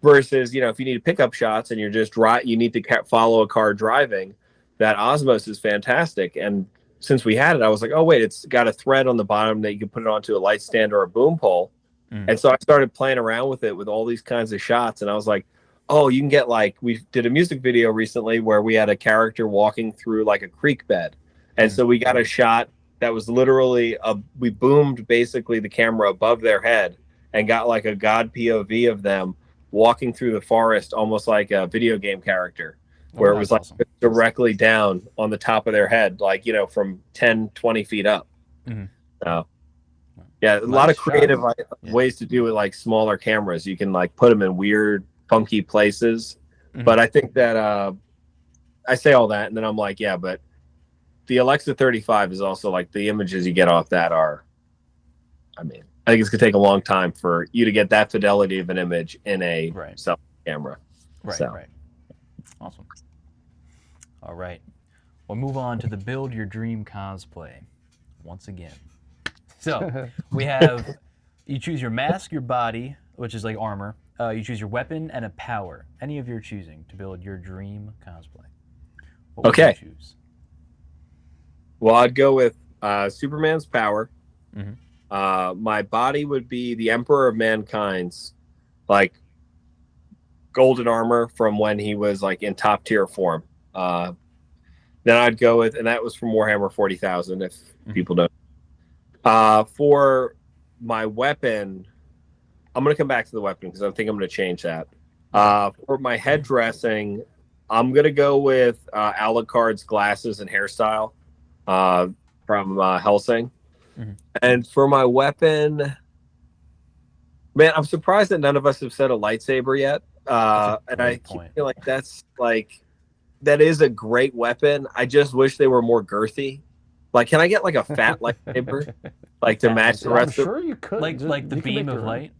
Versus, if you need to pick up shots and you're just you need to follow a car driving, that Osmos is fantastic. And since we had it, I was like, oh wait, it's got a thread on the bottom that you can put it onto a light stand or a boom pole. And so I started playing around with it with all these kinds of shots, and I was like, oh, you can get we did a music video recently where we had a character walking through like a creek bed. And so we got a shot that was literally we boomed basically the camera above their head and got like a God POV of them walking through the forest, almost like a video game character, where it was like awesome. Directly down on the top of their head, like, from 10, 20 feet up. So yeah, a lot of creative ways to do it, like smaller cameras. You can like put them in weird, funky places. But I think that I say all that, and then I'm like, yeah, but the Alexa 35 is also like the images you get off that are, I think it's gonna take a long time for you to get that fidelity of an image in a cell camera. Right. Awesome. All right. We'll move on to the build your dream cosplay once again. So we have, you choose your mask, your body, which is like armor. You choose your weapon and a power. Any of your choosing to build your dream cosplay. What would you choose? Well, I'd go with Superman's power. My body would be the Emperor of Mankind's, like, golden armor from when he was like in top tier form. Then I'd go with, and that was from Warhammer 40,000, if people don't. For my weapon, I'm going to come back to the weapon because I think I'm going to change that. For my head dressing, I'm going to go with Alucard's glasses and hairstyle from Helsing. And for my weapon, man, I'm surprised that none of us have said a lightsaber yet. And I feel like that is a great weapon. I just wish they were more girthy. Like, can I get like a fat lightsaber, like to match the rest of? I'm sure you could. Like the beam of light.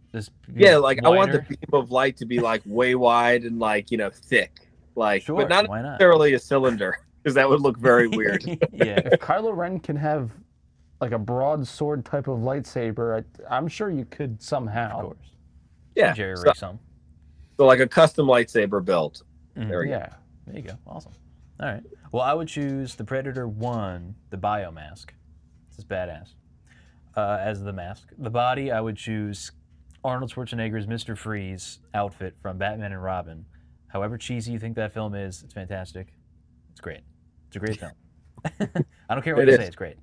Yeah, like wider. I want the beam of light to be like way wide and like thick, like, but not necessarily a cylinder, because that would look very weird. Yeah. If Kylo Ren can have like a broadsword type of lightsaber, I'm sure you could somehow. Of course. Yeah. Jerry rig some. So like a custom lightsaber build. There we go. There you go. Awesome. All right. Well, I would choose the Predator 1, the Biomask. This is badass. As the mask. The body, I would choose Arnold Schwarzenegger's Mr. Freeze outfit from Batman and Robin. However cheesy you think that film is, it's fantastic. It's great. It's a great film. I don't care what you say, it's great.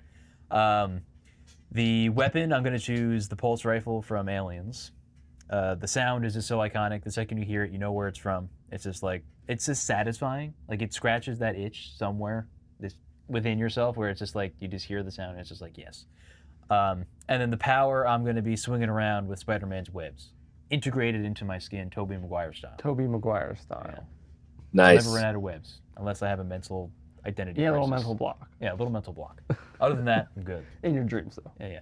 The weapon, I'm going to choose the pulse rifle from Aliens. The sound is just so iconic. The second you hear it, you know where it's from. It's just satisfying. Like, it scratches that itch somewhere within yourself where it's just like, you just hear the sound and it's just like, yes. And then the power, I'm going to be swinging around with Spider-Man's webs. Integrated into my skin, Tobey Maguire style. Tobey Maguire style. Yeah. Nice. I'll never run out of webs unless I have a mental identity crisis. A little mental block. Yeah, a little mental block. Other than that, I'm good. In your dreams, though. Yeah.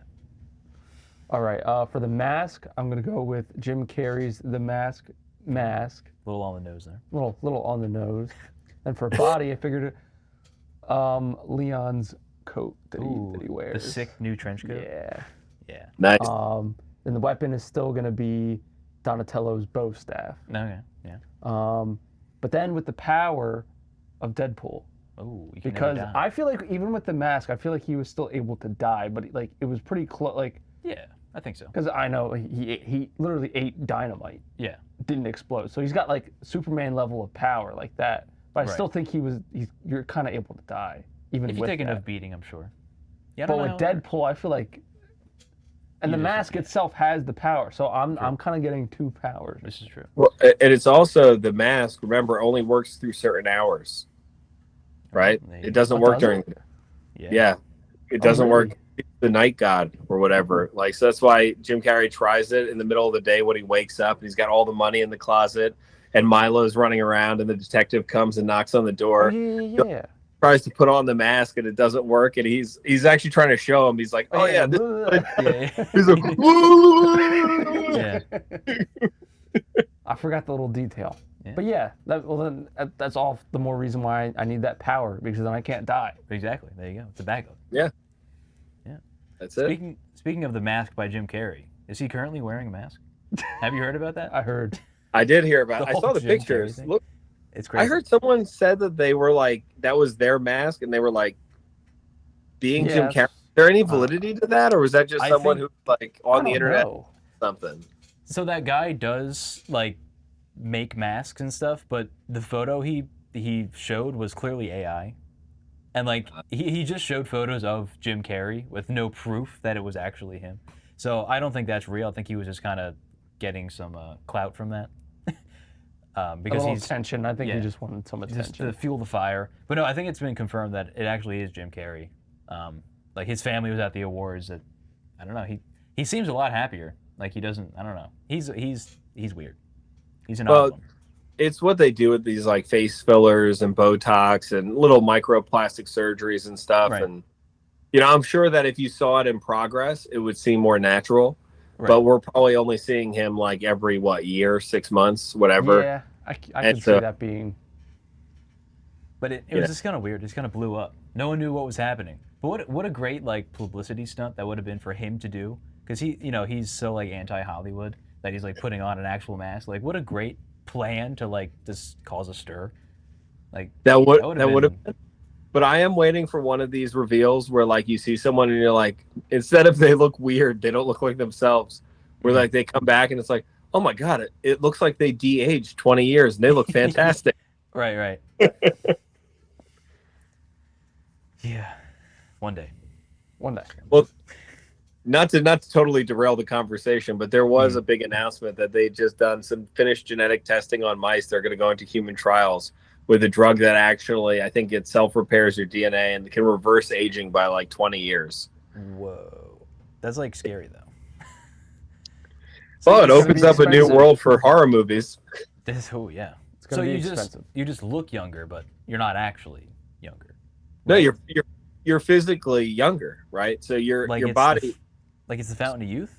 All right. For the mask, I'm going to go with Jim Carrey's The Mask. A little on the nose there. Little on the nose. And for body, I figured Leon's coat that he wears. The sick new trench coat? Yeah. Nice. And the weapon is still going to be Donatello's bow staff. Okay, yeah. But then with the power of Deadpool. Oh, you can because never die. I feel like even with the mask, I feel like he was still able to die, but like it was pretty close. Like, yeah, I think so. Because I know he literally ate dynamite. Yeah. Didn't explode. So he's got like Superman level of power like that. But I still think you're kind of able to die even if you with take that. enough beating, I'm sure. Yeah, but with Deadpool, I feel like, and the mask itself has the power, so I'm kind of getting two powers. This is true. Well, and it's also the mask. Remember, only works through certain hours, right? It doesn't work during. Yeah, it doesn't work. The night god or whatever. Like, so that's why Jim Carrey tries it in the middle of the day when he wakes up and he's got all the money in the closet, and Milo's running around, and the detective comes and knocks on the door. Yeah. Tries to put on the mask and it doesn't work, and he's actually trying to show him. He's like, "Oh yeah, this he's like, I forgot the little detail. But yeah, that's all the more reason why I need that power, because then I can't die. Exactly. There you go. It's a backup. Yeah. Yeah. That's it. Speaking of The Mask by Jim Carrey, is he currently wearing a mask? Have you heard about that? I heard. I did hear about it. I whole saw the Jim Carrey pictures. thing. Look, It's crazy. I heard someone said that they were like, that was their mask, and they were like being Jim Carrey. Is there any validity to that, or was that just someone who's like on the internet or something? So that guy does like make masks and stuff, but the photo he showed was clearly AI. And like he just showed photos of Jim Carrey with no proof that it was actually him. So I don't think that's real. I think he was just kind of getting some clout from that. Because he's attention. I think he just wanted some attention just to fuel the fire. But no, I think it's been confirmed that it actually is Jim Carrey. Like his family was at the awards. That I don't know. He seems a lot happier. Like he doesn't. I don't know. He's weird. He's an odd one. It's what they do with these like face fillers and Botox and little microplastic surgeries and stuff. Right. And I'm sure that if you saw it in progress, it would seem more natural. Right. But we're probably only seeing him like every year, 6 months, whatever. Yeah, I can see that being. But it was just kind of weird. It just kind of blew up. No one knew what was happening. But what a great like publicity stunt that would have been for him to do, because he's so like anti-Hollywood that he's like putting on an actual mask. Like what a great plan to like just cause a stir. Like that would have been. But I am waiting for one of these reveals where like you see someone and you're like, instead of they look weird, they don't look like themselves. Where like they come back and it's like, oh my god, it looks like they de-aged 20 years and they look fantastic. Right. Yeah. One day. Well, not to totally derail the conversation, but there was a big announcement that they just done some finished genetic testing on mice. They're going to go into human trials with a drug that actually, I think it self-repairs your DNA and can reverse aging by like 20 years. Whoa. That's like scary though. Well, it opens up a new world for horror movies. Yeah. It's going to be expensive. You just look younger, but you're not actually younger. Right? No, you're physically younger, right? So your body, it's the fountain of youth.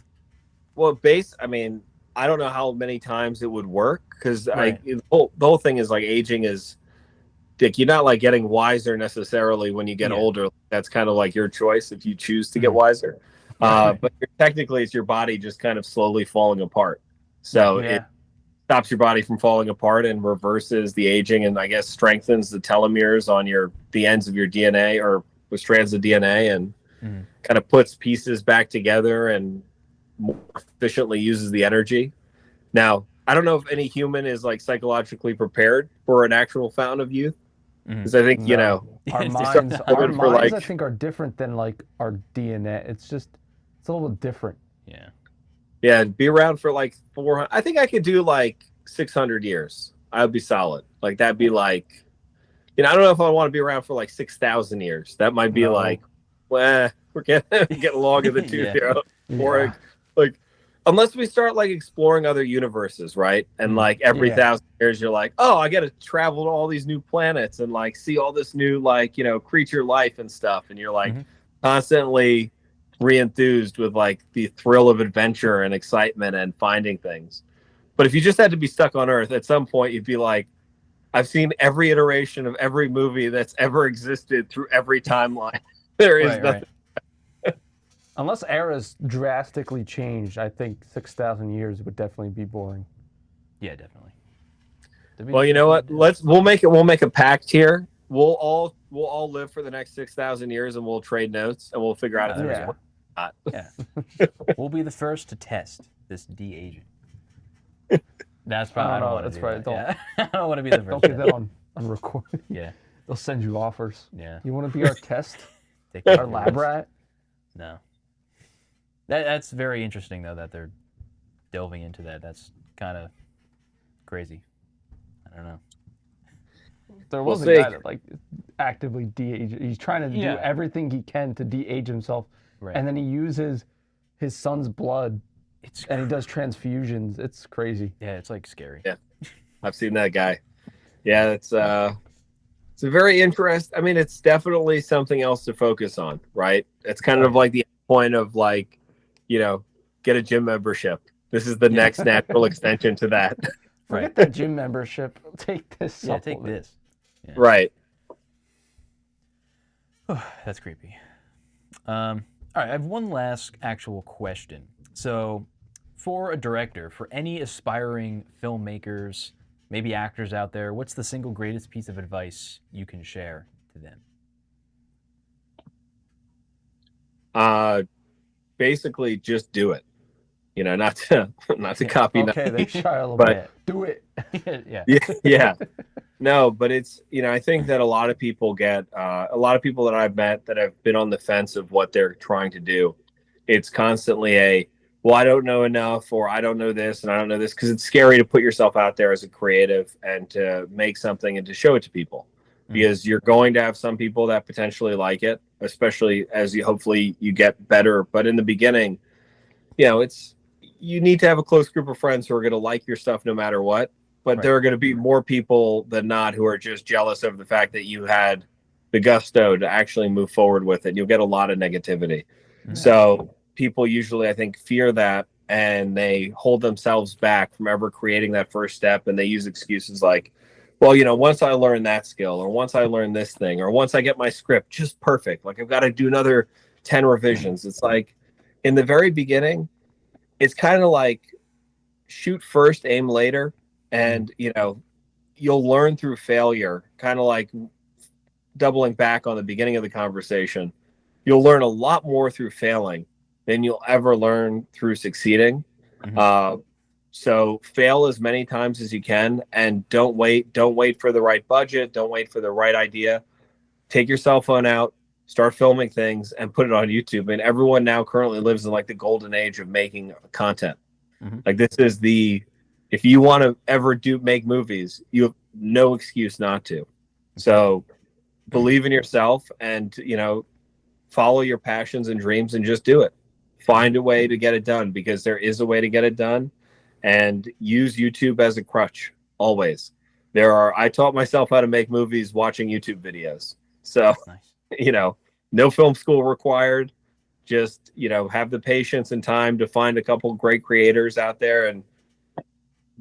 Well, I mean, I don't know how many times it would work because the whole thing is like aging is, Dick. You're not like getting wiser necessarily when you get older. That's kind of like your choice if you choose to get wiser. But technically, it's your body just kind of slowly falling apart. So it stops your body from falling apart and reverses the aging, and I guess strengthens the telomeres on the ends of your DNA or with strands of DNA, and kind of puts pieces back together and more efficiently uses the energy. Now, I don't know if any human is like psychologically prepared for an actual fountain of youth, because I think our minds I think are different than like our DNA. It's a little different. Yeah, be around for like 400. I think I could do like 600 years. I would be solid. Like that'd be like, I don't know if I want to be around for like 6,000 years. That might be like, well, we're getting along in the tooth here. Or like, unless we start like exploring other universes, right? And like every 1,000 years, you're like, oh, I got to travel to all these new planets and like see all this new like creature life and stuff, and you're like constantly re-enthused with like the thrill of adventure and excitement and finding things. But if you just had to be stuck on Earth, at some point you'd be like, I've seen every iteration of every movie that's ever existed through every timeline. There is nothing. Right. Unless eras drastically changed, I think 6,000 years would definitely be boring. Yeah, definitely. Well, you know what? We'll make a pact here. We'll all live for the next 6,000 years, and we'll trade notes, and we'll figure out if there's one. We'll be the first to test this de-aging. That's probably I don't want to do that. I don't want to be the first. Don't get that on recording. Yeah. They'll send you offers. Yeah. You want to be our test? Our lab rat? No. That's very interesting though that they're delving into that. That's kind of crazy. I don't know. There was a guy that like actively de-age. He's trying to do everything he can to de-age himself, and then he uses his son's blood, and he does transfusions. It's crazy. Yeah, it's like scary. Yeah, I've seen that guy. Yeah, it's a very interesting. I mean, it's definitely something else to focus on, right? It's kind of like the point of like, get a gym membership. This is the next natural extension to that. Forget that gym membership. Take this. Yeah, take supplement. this. Yeah. Right. That's creepy. All right, I have one last actual question. So, for a director, for any aspiring filmmakers, maybe actors out there, what's the single greatest piece of advice you can share to them? Basically, just do it. Not to copy. Okay, they shy a little but bit. Do it. Yeah. yeah. No, but it's, I think that a lot of people that I've met that have been on the fence of what they're trying to do. It's constantly well, I don't know enough, or I don't know this and I don't know this, because it's scary to put yourself out there as a creative and to make something and to show it to people, because you're going to have some people that potentially like it, especially as hopefully you get better. But in the beginning, you need to have a close group of friends who are going to like your stuff no matter what. But Right. there are going to be more people than not who are just jealous of the fact that you had the gusto to actually move forward with it. You'll get a lot of negativity. So people usually, I think, fear that, and they hold themselves back from ever creating that first step. And they use excuses like, well, once I learn that skill, or once I learn this thing, or once I get my script just perfect, like I've got to do another 10 revisions. It's like, in the very beginning, it's kind of like shoot first, aim later. And, you'll learn through failure, kind of like doubling back on the beginning of the conversation. You'll learn a lot more through failing than you'll ever learn through succeeding. So fail as many times as you can, and don't wait for the right budget. Don't wait for the right idea. Take your cell phone out, start filming things, and put it on YouTube. And everyone now currently lives in like the golden age of making content. Like, this is if you want to ever make movies, you have no excuse not to. So believe in yourself, and, follow your passions and dreams, and just do it. Find a way to get it done, because there is a way to get it done, and use YouTube as a crutch always. I taught myself how to make movies watching YouTube videos. So, Nice. No film school required. Just, have the patience and time to find a couple great creators out there and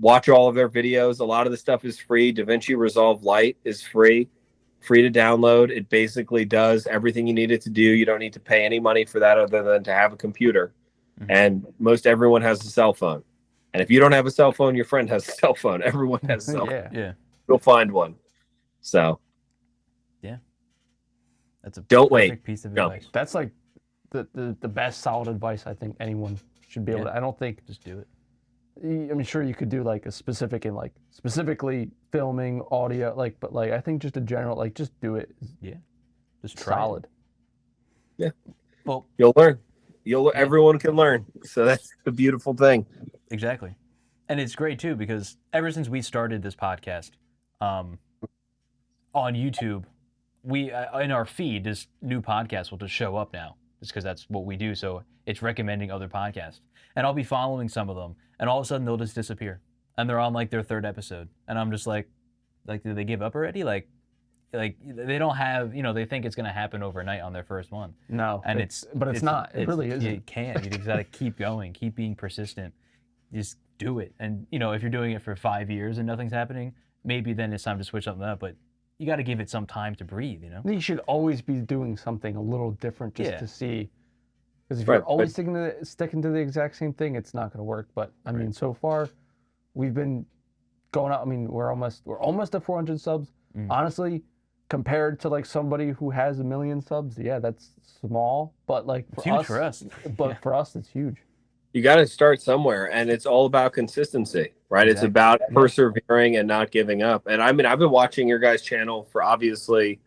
watch all of their videos. A lot of the stuff is free. DaVinci Resolve Lite is free to download. It basically does everything you need it to do. You don't need to pay any money for that other than to have a computer. And most everyone has a cell phone. And if you don't have a cell phone, your friend has a cell phone. Everyone has a cell phone. Yeah. You'll find one. So That's a Don't perfect wait. piece of No. advice. That's like the best solid advice I think anyone should be able to. I don't think Just do it. I'm sure you could do like a specific in like specifically filming audio, but I think just a general, just do it. Yeah. Just try Solid. Yeah. Well, You'll learn. Everyone can learn. So that's the beautiful thing. exactly. And it's great too, because ever since we started this podcast on YouTube, we in our feed, this new podcast will just show up now, just because that's what we do. So it's recommending other podcasts, and I'll be following some of them, and all of a sudden they'll just disappear, and they're on like their third episode, and I'm just like, did they give up already? Like they don't have, they think it's gonna happen overnight on their first one. No, And but it's not. It really isn't. You can't. You just gotta keep going, keep being persistent. Just do it. And if you're doing it for 5 years and nothing's happening, maybe then it's time to switch something up. But you got to give it some time to breathe. You should always be doing something a little different just Yeah. to see. Because if Right, you're always sticking to the exact same thing, it's not going to work. But I mean, so far, we've been going out. I mean, we're almost at 400 subs. Honestly, compared to like somebody who has 1 million subs, yeah, that's small. But like It's huge for us. But for us, it's huge. You got to start somewhere, and it's all about consistency, right? It's about persevering and not giving up. And I mean, I've been watching your guys' channel for, obviously,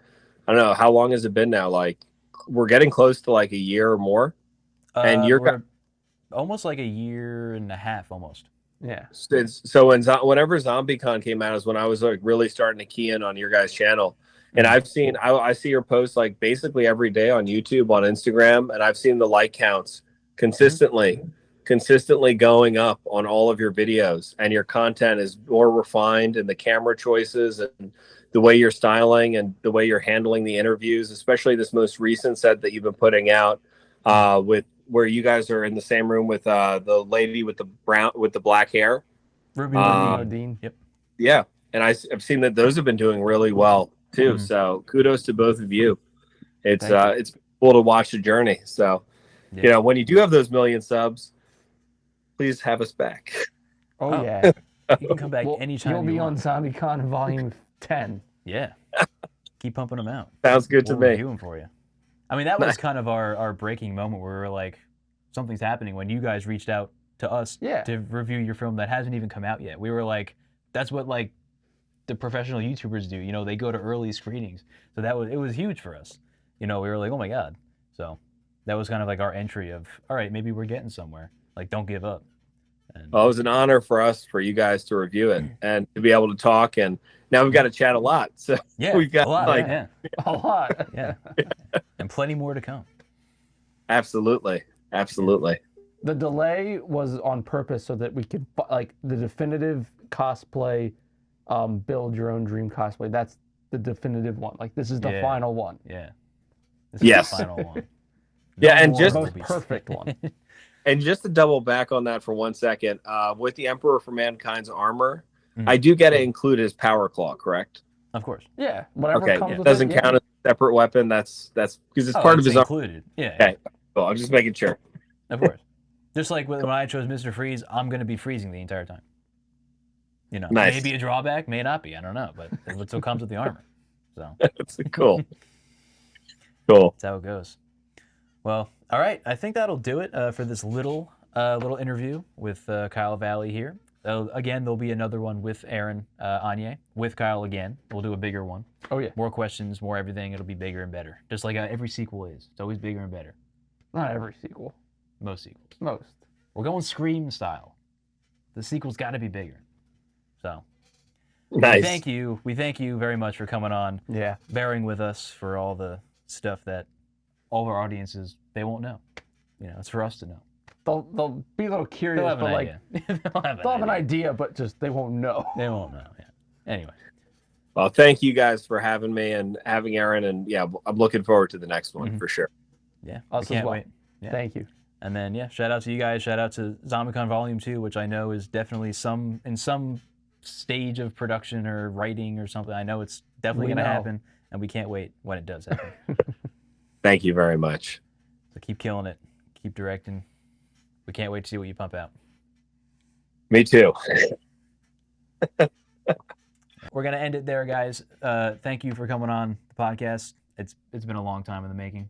I don't know, how long has it been now? Like, we're getting close to like a year or more. And we're almost like a year and a half, almost. Yeah. So whenever ZombieCon came out is when I was like really starting to key in on your guys' channel. And I see your posts like basically every day on YouTube, on Instagram, and I've seen the like counts consistently going up on all of your videos, and your content is more refined, and the camera choices and the way you're styling and the way you're handling the interviews, especially this most recent set that you've been putting out with where you guys are in the same room with the lady with the black hair. Ruby Dean. Yep. Yeah, and I've seen that those have been doing really well too. Mhm. So kudos to both of you. It's Thank you. it's cool to watch the journey. So Yeah. when you do have those million subs, please have us back. Oh, Oh. yeah. You can come back Well, anytime you'll be you on want. ZombieCon Volume 10. Yeah. Keep pumping them out. Sounds good to We'll me. review them for you. I mean, that was kind of our breaking moment where we were like, something's happening when you guys reached out to us Yeah. to review your film that hasn't even come out yet. We were like, that's what like the professional YouTubers do. You know, they go to early screenings. So it was huge for us. You know, we were like, oh my God. So that was kind of like our entry of, all right, maybe we're getting somewhere. Like, don't give up. And Well, it was an honor for us, for you guys to review it and to be able to talk. And now we've got to chat a lot. So yeah, we've got a lot, like, yeah. A lot. Yeah. And plenty more to come. absolutely. The delay was on purpose so that we could, like, the definitive cosplay, build your own dream cosplay. That's the definitive one. Like, this is the Yeah. final one. Yeah. This Yes. is the final one. Yeah, and more just- The most movies. perfect one. And just to double back on that for 1 second, with the Emperor for Mankind's armor, Mhm. I do get to include his power claw, correct? Of course. Yeah. Whatever Okay, comes it with doesn't it. Yeah. count as a separate weapon. That's because it's Oh, part of it's his armor. included. Yeah. Okay. Well, I'm just making sure. Of course. Just like when I chose Mr. Freeze, I'm going to be freezing the entire time. You know, Nice. maybe a drawback, may not be. I don't know, but that's what comes with the armor. So That's cool. Cool. that's how it goes. Well, all right. I think that'll do it for this little interview with Kyle Valle here. Again, there'll be another one with Erin Anye, with Kyle again. We'll do a bigger one. Oh, yeah. More questions, more everything. It'll be bigger and better. Just like every sequel is. It's always bigger and better. Not every sequel. Most sequels. Most. We're going Scream style. The sequel's got to be bigger. So Nice. we thank you very much for coming on, Yeah. bearing with us for all the stuff that all of our audiences, they won't know. You know, it's for us to know. They'll be a little curious, They'll have but an like idea. they'll have an idea, but just they won't know. They won't know. Yeah. Anyway, Well, thank you guys for having me and having Erin. And yeah, I'm looking forward to the next one for sure. yeah, Us I as can't well. wait. Yeah. Thank you. And then yeah, shout out to you guys. Shout out to ZombieCon Volume 2, which I know is definitely in some stage of production or writing or something. I know it's definitely We going to know. happen, and we can't wait when it does happen. Thank you very much. So keep killing it. Keep directing. We can't wait to see what you pump out. Me too. We're gonna end it there, guys. Thank you for coming on the podcast. It's been a long time in the making.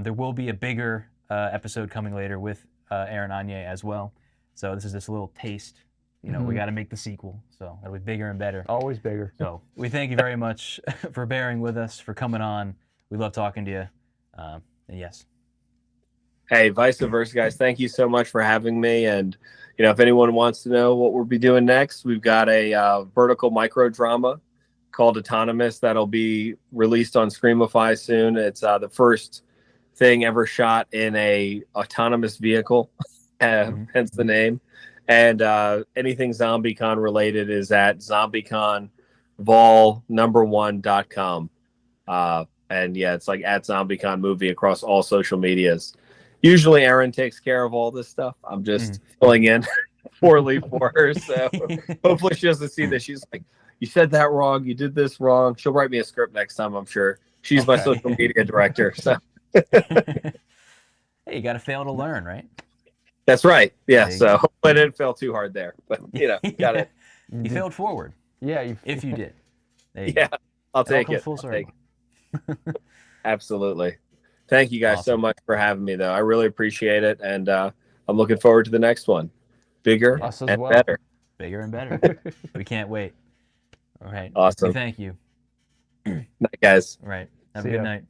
There will be a bigger episode coming later with Erin Anye as well. So this is just a little taste. You know, we got to make the sequel, so it'll be bigger and better. Always bigger. So we thank you very much for bearing with us, for coming on. We love talking to you. And yes, Hey, vice versa, guys. Thank you so much for having me. And if anyone wants to know what we'll be doing next, we've got a vertical micro drama called Autonomous that'll be released on Screamify soon. It's the first thing ever shot in a autonomous vehicle, hence the name. And anything ZombieCon related is at ZombieConVol1.com. And yeah, it's like at ZombieCon movie across all social medias. Usually Erin takes care of all this stuff. I'm just filling in poorly for her. So hopefully she doesn't see this. She's like, you said that wrong. You did this wrong. She'll write me a script next time, I'm sure. She's my social media director. So hey, you got to fail to learn, right? that's right. Yeah. There you So go. hopefully I didn't fail too hard there. But got it. You failed forward. Yeah. If you did. There you Yeah. go. I'll It all take comes it. full I'll circle. take it. Absolutely. Thank you guys so Awesome. much for having me, though. I really appreciate it. And I'm looking forward to the next one. Bigger Us as and well. better. Bigger and better. We can't wait. All right. Awesome. We thank you. Night, guys. All right. Have a See good ya. night.